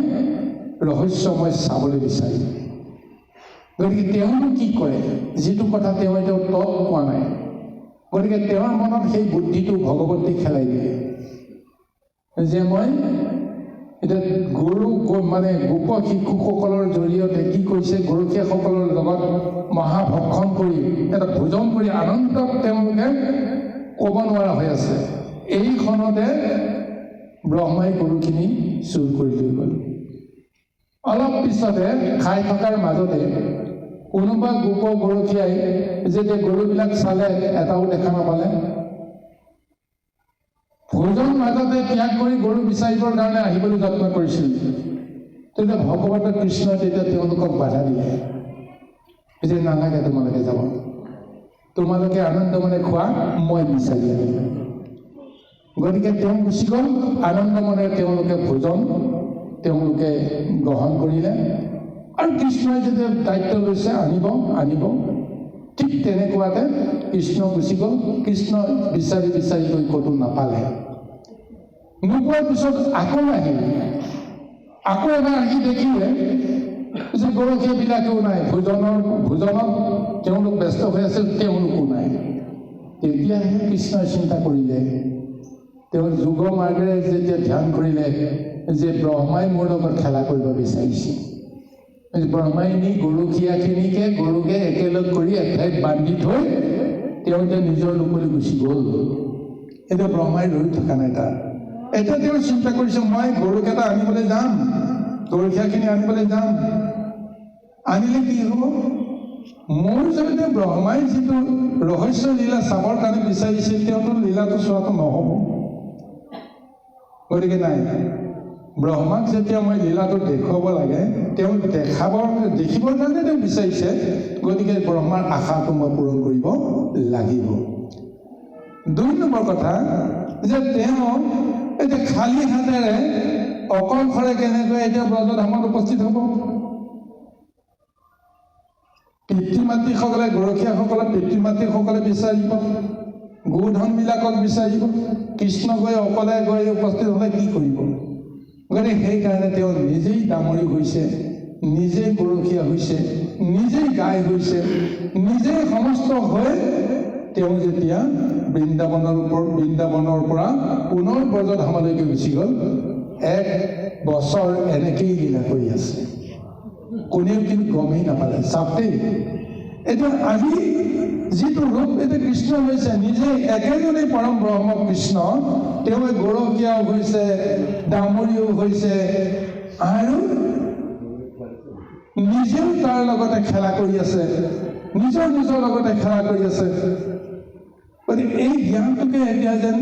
ৰহস্য মই চাবলৈ বিচাৰিম। গতিকে তেওঁনো কি কৰে, যিটো কথা তেওঁ এতিয়াও তৎ পোৱা নাই। গতিকে তেওঁৰ মনত সেই বুদ্ধিটো ভগৱতী খেলাই দিয়ে যে মই এতিয়া গৰু মানে গোপ শিশুসকলৰ জৰিয়তে কি কৰিছে, গৰখীয়াসকলৰ লগত মহাভক্ষণ কৰি এটা ভোজন কৰি আনন্দত তেওঁলোকে ক'ব নোৱাৰা হৈ আছে। এইখনতে ব্ৰহ্মাই গৰুখিনি চুৰ কৰি লৈ গ'ল। অলপ পিছতে খাই থকাৰ মাজতে কোনোবা গোপ গৰখীয়াই যেতিয়া গৰুবিলাক চালে, এটাও দেখা নাপালে। ভোজন মাজতে ত্যাগ কৰি গৰু বিচাৰিবৰ কাৰণে আহিবলৈ যত্ন কৰিছিল। তেতিয়া ভগৱন্ত কৃষ্ণই তেতিয়া তেওঁলোকক বাধা দিলে যে নালাগে, তোমালোকে যাব, তোমালোকে আনন্দ মনে খোৱা, মই বিচাৰি আহিম। গতিকে তেওঁ গুচি গ'ল। আনন্দ মনে তেওঁলোকে ভোজন তেওঁলোকে গ্ৰহণ কৰিলে। আৰু কৃষ্ণই যেতিয়া দায়িত্ব লৈছে আনিব, ঠিক তেনেকুৱাতে কৃষ্ণ গুচি গ'ল। কৃষ্ণ বিচাৰি গৈ ক'তো নাপালে। নোপোৱাৰ পিছত আকৌ আহিল। আকৌ এবাৰ আহি দেখিলে যে গৰখীয়াবিলাকেও নাই, ভোজনত তেওঁলোক ব্যস্ত হৈ আছিল, তেওঁলোকো নাই। তেতিয়াহে কৃষ্ণই চিন্তা কৰিলে, তেওঁ যোগ মাৰ্গেৰে যেতিয়া ধ্যান কৰিলে যে ব্ৰহ্মাই মোৰ লগত খেলা কৰিব বিচাৰিছে। ব্ৰহ্মাই নি গৰুখীয়াখিনিকে গৰুকে একেলগ কৰি এঠাইত বান্ধি থৈ তেওঁ এতিয়া নিজৰ লোকলৈ গুচি গ'ল। এতিয়া ব্ৰহ্মাই ৰৈ থকা নাই তাত। এতিয়া তেওঁ চিন্তা কৰিছে, মই গৰুকেইটা আনিবলৈ যাম, গৰখীয়াখিনি আনিবলৈ যাম। আনিলে কি হ'ব? মোৰ জৰিয়তে ব্ৰহ্মাই যিটো ৰহস্য লীলা চাবৰ কাৰণে বিচাৰিছিল, তেওঁতো লীলাটো চোৱাটো নহ'ব। গতিকে নাই, ব্ৰহ্মাক যেতিয়া মই লীলাটো দেখুৱাব লাগে, তেওঁ দেখিবৰ কাৰণে তেওঁ বিচাৰিছে। গতিকে ব্ৰহ্মাৰ আশাটো মই পূৰণ কৰিব লাগিব। ২ নম্বৰ কথা যে তেওঁ এতিয়া খালী হাতেৰে অকলশৰে কেনেকৈ এতিয়া ব্ৰজধামত উপস্থিত হ'ব? পিতৃ মাতৃসকলে, গৰখীয়াসকলে পিতৃ মাতৃসকলে বিচাৰিব, গোধনবিলাকক বিচাৰিব। কৃষ্ণ গৈ অকলে গৈ উপস্থিত হ'লে কি কৰিব? গতিকে সেইকাৰণে তেওঁ নিজেই ডাঙৰি হৈছে, নিজেই গৰখীয়া হৈছে, নিজেই গাই হৈছে, নিজেই সমস্ত হৈ তেওঁ যেতিয়া বৃন্দাবনৰ পৰা পুনৰ ব্ৰজধামলৈকে গুচি গ'ল। 1 বছৰ এনেকেই লীলা কৰি আছে। কোনেও কিন্তু গমেই নাপালে। চাওক দেই, এতিয়া আজি যিটো ৰূপ এতিয়া কৃষ্ণ লৈছে, নিজে একেজনেই পৰম ব্ৰহ্ম কৃষ্ণ, তেওঁ গৰখীয়াও হৈছে, ডামৰীও হৈছে, আৰু নিজেও তাৰ লগতে খেলা কৰি আছে, নিজৰ লগতে খেলা কৰি আছে। গতিকে এই জ্ঞানটোকে এতিয়া যেন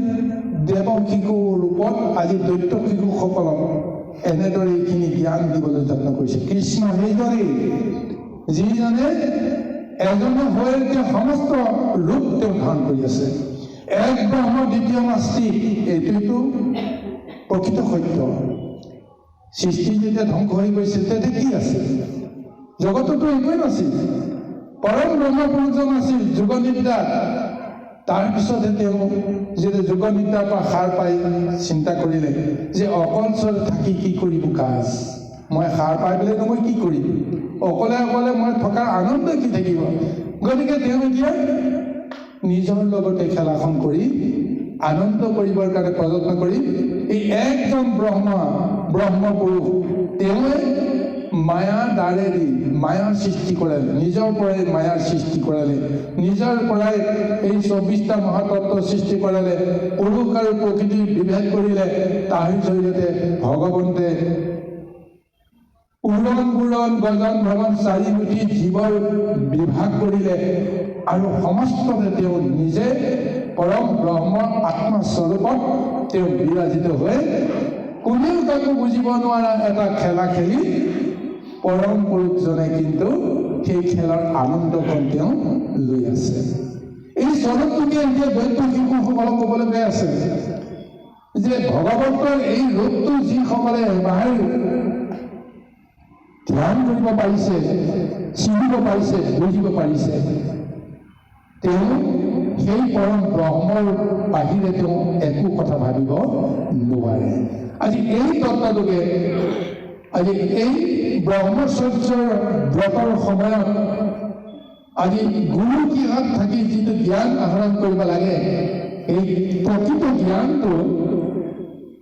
দেৱ শিশুৰ ৰূপত আজি দৈত্য শিশুসকলক এনেদৰে এইখিনি জ্ঞান দিবলৈ যত্ন কৰিছে। কৃষ্ণ সেইদৰেই যিজনে এজনে হৈ তেওঁ সমস্ত ৰূপ তেওঁ ধাৰণ কৰি আছে। এক ব্ৰহ্ম দ্বিতীয় নাস্তি, এইটোৱেতো প্ৰকৃত সত্য। সৃষ্টি যেতিয়া ধ্বংস হৈ গৈছিল তেতিয়া কি আছিল? জগততো একোৱেই নাছিল, পৰম ব্ৰহ্মপুৰুষজন আছিল যোগনিদ্ৰাত। তাৰপিছতহে তেওঁ যেতিয়া যোগনিদ্ৰাৰ পৰা সাৰ পাই চিন্তা কৰিলে যে অকলচৰ থাকি কি কৰিব কাজ, মই সাৰ পাই পেলাইনো মই কি কৰিম, অকলে মই থকাৰ আনন্দ কি থাকিব। গতিকে তেওঁ এতিয়া নিজৰ লগতে খেলাখন কৰি আনন্দ কৰিবৰ কাৰণে প্ৰযত্ন কৰি এই একজন ব্ৰহ্মপুৰুষ তেওঁৱে মায়াৰ দ্বাৰেদি মায়াৰ সৃষ্টি কৰালে, নিজৰ পৰাই মায়াৰ সৃষ্টি কৰালে, নিজৰ পৰাই এই 24টা মহাতত্ত্ব সৃষ্টি কৰালে, পুৰুষ আৰু প্ৰকৃতিৰ বিভেদ কৰিলে। তাৰ জৰিয়তে ভগৱন্তে উৰণ গজন ভ্ৰমণ চাৰিমুঠি জীৱৰ বিভাগ কৰিলে আৰু সমস্ততে তেওঁ নিজে পৰম ব্ৰহ্ম আত্মস্বৰূপত তেওঁ বিৰাজিত হৈ কোনেও কাকো বুজিব নোৱাৰা এটা খেলা খেলি পৰম পুৰুষজনে কিন্তু সেই খেলৰ আনন্দখন তেওঁ লৈ আছে। এই স্বৰূপটোকে এতিয়া দৈত্য শিশুসকলক ক'বলৈ গৈ আছে যে ভগৱন্তৰ এই ৰূপটো যিসকলে এবাৰ ধ্যান কৰিব পাৰিছে, চিনিব পাৰিছে, বুজিব পাৰিছে, তেওঁ সেই পৰম ব্ৰহ্মৰ বাহিৰে তেওঁ একো কথা ভাবিব নোৱাৰে। আজি এই তত্ত্বটোকে আজি এই ব্ৰহ্মচৰ্যৰ ব্ৰতৰ সময়ত আজি গুৰু গৃহত থাকি যিটো জ্ঞান আহৰণ কৰিব লাগে, এই প্ৰকৃত জ্ঞানটো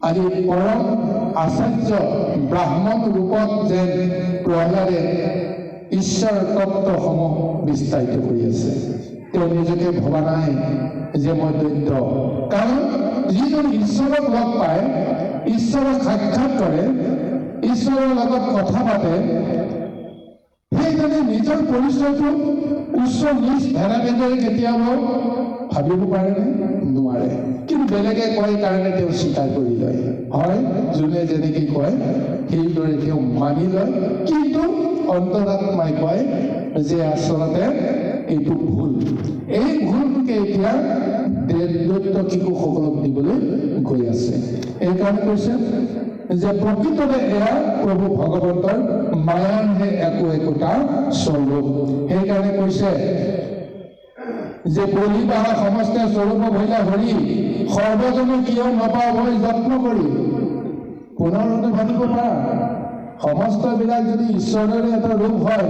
আজি পৰম আচাৰ্য ব্ৰাহ্মণ ৰূপত যেন প্ৰহ্লাদে ঈশ্বৰ তত্ত্বসমূহ বিস্তাৰিত কৰি আছে। তেওঁ নিজকে ভবা নাই যে মই দৈত্য, কাৰণ যিজন ঈশ্বৰক লগ পায়, ঈশ্বৰক সাক্ষাৎ কৰে, ঈশ্বৰৰ লগত কথা পাতে, সেইজনে নিজৰ পৰিচয়টো উচ্চ নিজ ভেদাভেদৰে কেতিয়াবা ভাবিব পাৰেনে? নোৱাৰে। কিন্তু বেলেগে কয় কাৰণে তেওঁ স্বীকাৰ কৰি লয়, হয় যোনে যেনেকৈ কয় সেইদৰে তেওঁ মানি লয়। কিন্তু অন্তৰাত্মাই কয় যে আচলতে এইটো ভুল। এই ভুলটোকে এতিয়া দৈত্য শিশুসকলক দিবলৈ গৈ আছে। এইকাৰণে কৈছে যে প্ৰকৃততে এয়া প্ৰভু ভগৱন্তৰ মায়াৰহে একোটা স্বৰূপ। সেইকাৰণে কৈছে যে বলি বাহা সমস্ত স্বৰূপ ভৈলা হৰি সৰ্বজনে কিয় নপাওঁ হৈ যত্ন কৰি। পুনৰ ভাবিব পাৰা, সমস্তবিলাক যদি ঈশ্বৰৰে এটা ৰূপ হয়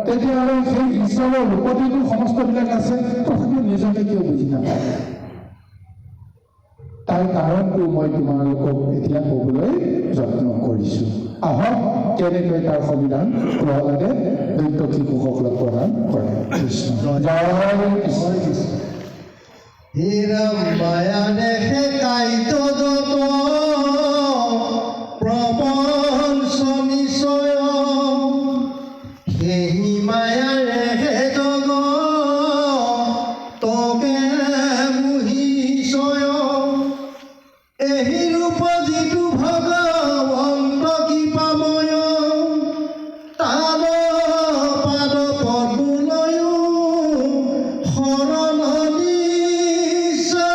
তেতিয়াহ'লে সেই ঈশ্বৰৰ ৰূপতেতো সমস্তবিলাক আছে, তথাপিও নিজকে কিয় বুজি নাপায়? তাৰ কাৰণটো মই তোমালোকক এতিয়া ক'বলৈ যত্ন কৰিছোঁ। আহক কেনেকৈ তাৰ সংবিধান প্ৰহ্লাদে দৈত্য শিশুসকলক প্ৰদান কৰে। কৃষ্ণ জয় কৃষ্ণ। হে ৰাম মায়াৰে কাইত যত প্ৰপঞ্চ নিশ্চয়, সেই মায়াৰে জগ তবে মুহিষয়। এই ৰূপ যিটো ভগৱন্ত কৃপাময়, তাৰ পাদ পদ্মলয় শৰণ নিশ্চয়।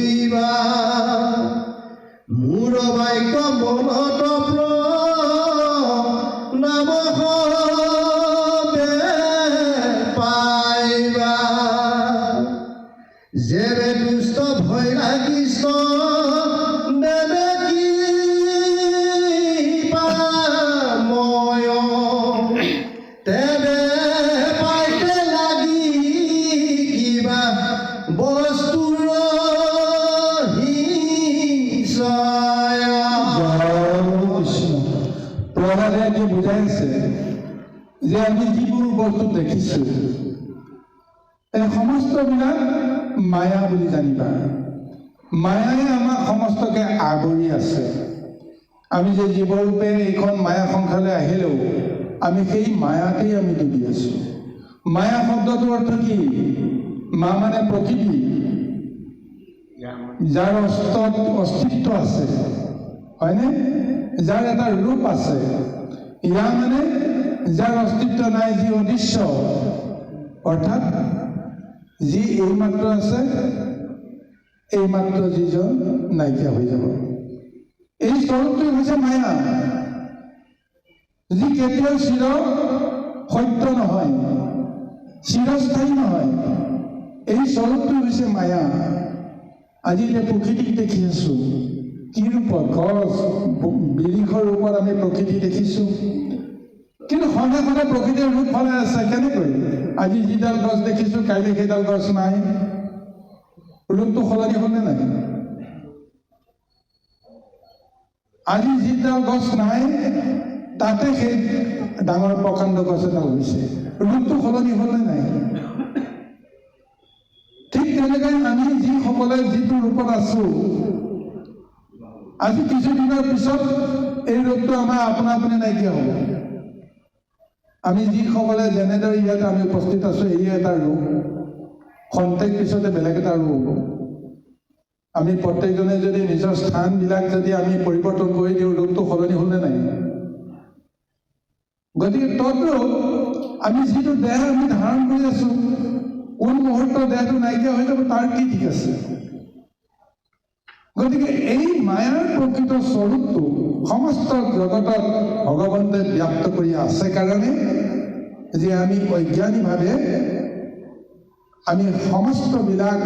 ধুইবা মোৰ বাক্য মনত নাম পাইবা যেনে দুষ্ট ভৈৰা কৃষ্ণ দেৱে কৃপা ময় তেনে পাইতে লাগি কিবা বস্তুৰ হিংসায়। কৃষ্ণ প্ৰহ্লাদে কি বুজাইছে যে আমি যিবোৰ বস্তু দেখিছোঁ এই সমস্তবিলাক মায়া বুলি জানিবা। মায়াই আমাক সমস্তকে আৱৰি আছে। আমি যে জীৱৰূপে এইখন মায়া সংসাৰলৈ আহিলেও আমি সেই মায়াতেই আমি ডুবি আছোঁ। মায়া শব্দটোৰ অৰ্থ কি? মা মানে প্ৰকৃতি, যাৰ অস্তিত্ব আছে, হয়নে? যাৰ এটা ৰূপ আছে। ইয়া মানে যাৰ অস্তিত্ব নাই, যি অদৃশ্য, অৰ্থাৎ যি এইমাত্ৰ আছে, এইমাত্ৰ যিজন নাইকিয়া হৈ যাব। এই স্বৰূপটোৱে হৈছে মায়া, যি কেতিয়াও চিৰ সত্য নহয়, চিৰস্থায়ী নহয়। এই স্বৰূপটো হৈছে মায়া। আজি এতিয়া প্ৰকৃতিক দেখি আছো, কি ৰূপত? গছ বিৰিখৰ ৰূপত আমি প্ৰকৃতি দেখিছো, কিন্তু সদায় সদায় প্ৰকৃতিৰ ৰূপ সলাই আছে। কেনেকৈ? আজি যিডাল গছ দেখিছো, কাইলৈ সেইডাল গছ নাই। ৰূপটো সলনি হ'লনে নাই? আজি যিডাল গছ নাই, তাতে সেই ডাঙৰ প্ৰকাণ্ড গছ এডাল হৈছে। ৰূপটো সলনি হ'লনে নাই? ঠিক তেনেকৈ আমি যিসকলে যিটো ৰূপত আছো, আজি কিছুদিনৰ পিছত এই ৰূপটো আমাৰ আপোনা আপুনি নাইকিয়া হ'ব। আমি যিসকলে যেনেদৰে ইয়াত আমি উপস্থিত আছো, এই এটা ৰূপ, খন্তেক পিছতে বেলেগ এটা ৰূপ হ'ব। আমি প্ৰত্যেকজনে যদি নিজৰ স্থানবিলাক যদি আমি পৰিৱৰ্তন কৰি দিওঁ, ৰূপটো সলনি হ'লনে নাই? গতিকে তদ্ৰূপ আমি যিটো দেহ আমি ধাৰণ কৰি আছো, কোন মুহূৰ্তত দেহটো নাইকিয়া হৈ যাব তাৰ কি ঠিক আছে? গতিকে এই মায়াৰ প্ৰকৃত স্বৰূপটো সমস্ত জগতত ভগৱন্তে ব্যক্ত কৰি আছে কাৰণে যে আমি অজ্ঞানীভাৱে আমি সমস্তবিলাক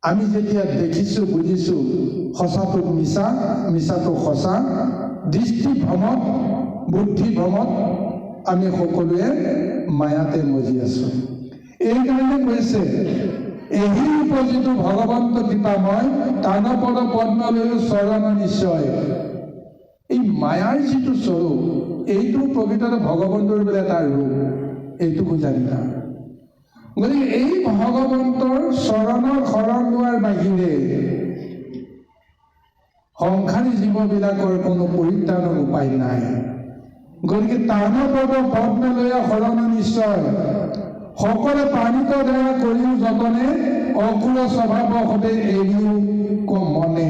আমি যেতিয়া দেখিছো, বুজিছো, সঁচাটো মিছা, মিছাটো সঁচা, দৃষ্টি ভ্ৰমত, বুদ্ধি ভ্ৰমত আমি সকলোৱে মায়াতে মজি আছো। এইকাৰণে কৈছে, এহি উপজিত ভগৱন্ত কৃপাময় তানপদ পদ্মলৈ চৰণ নিশ্চয়। এই মায়াৰ যিটো স্বৰূপ, এইটো প্ৰকৃততে ভগৱন্তৰ বোলে এটা ৰূপ, এইটোকো জানিবা। গতিকে এই ভগৱন্তৰ চৰণৰ শৰণ লোৱাৰ বাহিৰে সংসাৰী জীৱবিলাকৰ কোনো পৰিত্ৰাণৰ উপায় নাই। গতিকে তানপদ পদ্মলৈ শৰণ নিশ্চয়। সকলে প্ৰাণিত দ্বাৰা কৰিও যতনে, অকুল স্বভাৱ সদে এৰিও মনে।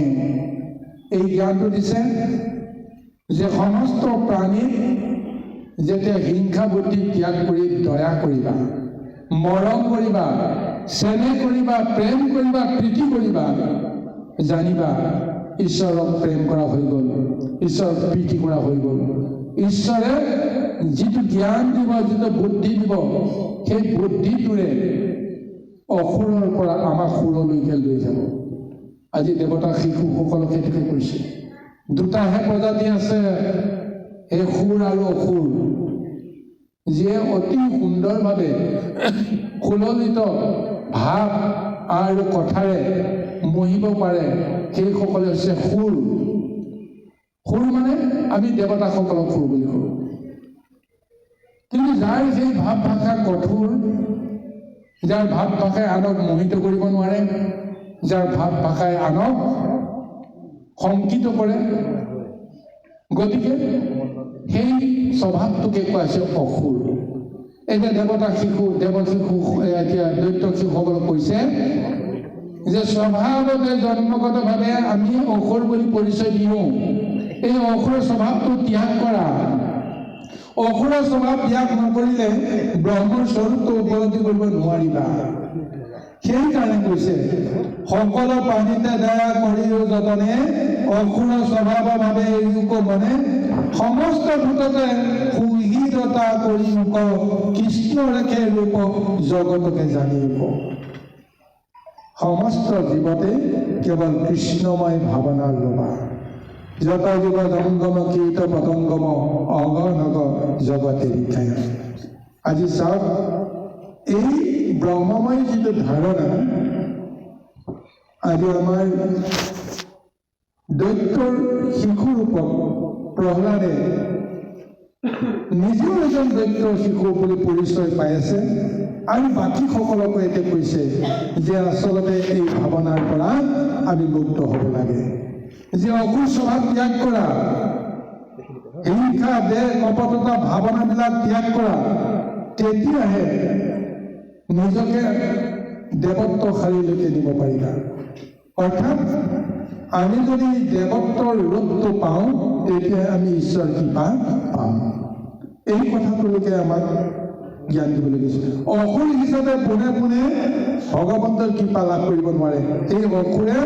এই জ্ঞানটো দিছে যে সমস্ত প্ৰাণীক যেতিয়া হিংসা বুদ্ধি ত্যাগ কৰি দয়া কৰিবা, মৰম কৰিবা, চেনেহ কৰিবা, প্ৰেম কৰিবা, প্ৰীতি কৰিবা, জানিবা ঈশ্বৰক প্ৰেম কৰা হৈ গ'ল, ঈশ্বৰক প্ৰীতি কৰা হৈ গ'ল। ঈশ্বৰে যিটো জ্ঞান দিব, যিটো বুদ্ধি দিব, সেই বুদ্ধিটোৰে অসুৰৰ পৰা আমাক সুৰলৈকে লৈ যাব। আজি দেৱতা শিশুসকলক সেইটোকে কৰিছে। দুটাহে প্ৰজাতি আছে, এই সুৰ আৰু অসুৰ, যিয়ে অতি সুন্দৰভাৱে সুললিত ভাৱ আৰু কথাৰে মোহিব পাৰে, সেইসকলে হৈছে সুৰ। সুৰ মানে আমি দেৱতাসকলক সুৰ বুলি কওঁ। কিন্তু যাৰ সেই ভাৱ ভাষা কঠোৰ, যাৰ ভাৱ ভাষাই আনক মোহিত কৰিব নোৱাৰে, যাৰ ভাৱ ভাষাই আনক শংকিত কৰে, গতিকে সেই স্বভাৱটোকে কোৱা হৈছে অসুৰ। এতিয়া দেৱতা শিশু, এতিয়া দৈত্য শিশুসকলক কৈছে যে স্বভাৱতে জন্মগতভাৱে আমি অসুৰ বুলি পৰিচয় দিওঁ। এই অসুৰৰ স্বভাৱটো ত্যাগ কৰা। অসুৰৰ স্বভাৱ ত্যাগ নকৰিলে ব্ৰহ্মৰ স্বৰূপটো উপলব্ধি কৰিব নোৱাৰিবা। সেইকাৰণে কৈছে সকলো প্ৰাণীতে দয়া কৰিও যতনে অসুৰ স্বভাৱ ভাৱে এৰিওক মনে সমস্ত ভূততে সুহৃদতা কৰিওক কৃষ্ণ ৰেখে ৰূপ জগতকে জানিওক। সমস্ত জীৱতে কেৱল কৃষ্ণময় ভাৱনাৰ ল'বা। যত জীৱ জংগম কীৰ্ত পতংগম অগনগ জগতে বিখায়। আজি চাওক, এই ব্ৰহ্মময় যিটো ধাৰণা আজি আমাৰ দৈত্যৰ শিশুৰূপক প্ৰহ্লাদে নিজেও এজন দৈত্যৰ শিশু বুলি পৰিচয় পাই আছে আৰু বাকীসকলকো এতিয়া কৈছে যে আচলতে এই ভাৱনাৰ পৰা আমি মুক্ত হ'ব লাগে, যে অসুৰ স্বভাৱ ত্যাগ কৰা, হিংসা দেহ কপটতা ভাৱনাবিলাক ত্যাগ কৰা, তেতিয়াহে নিজকে দেৱত্ব শাৰীলৈকে নিব পাৰিবা। অৰ্থাৎ আমি যদি দেৱত্বৰ ৰূপটো পাওঁ তেতিয়াহে আমি ঈশ্বৰ কৃপা পাম। এই কথাটোলৈকে আমাক জ্ঞান দিবলৈ গৈছে। অসুৰ হিচাপে পোনে পোনে ভগৱন্তৰ কৃপা লাভ কৰিব নোৱাৰে। এই অসুৰে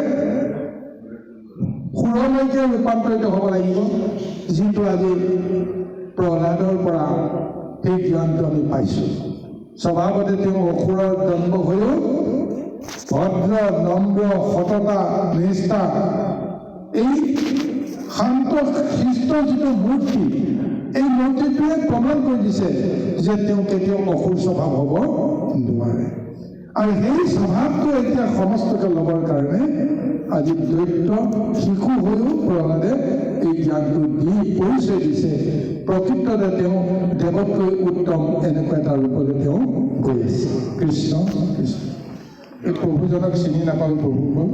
সুৰলৈকে ৰূপান্তৰিত হ'ব লাগিব, যিটো আজি প্ৰহ্লাদৰ পৰা এই জ্ঞানটো আমি পাইছোঁ। স্বভাৱতে তেওঁ অসুৰৰ জন্ম হৈও ভদ্ৰ নম্ৰ সততা নিষ্ঠা এই শান্ত শিষ্ট যিটো মূৰ্তি, এই মূৰ্তিটোৱে প্ৰমাণ কৰি দিছে যে তেওঁ কেতিয়াও অসুৰ স্বভাৱ হ'ব নোৱাৰে। আৰু সেই স্বভাৱটো এতিয়া সমস্তকে ল'বৰ কাৰণে আজি দৈত্য শিশু হৈও প্ৰহ্লাদে এই জ্ঞানটো দি পৰিচয় দিছে। প্ৰকৃততে তেওঁ দেৱতকৈ উত্তম এনেকুৱা এটা ৰূপলৈ তেওঁ গৈ আছে। কৃষ্ণ কৃষ্ণ। এই প্ৰভুজনক চিনি নাপাওঁ, প্ৰভু হ'ল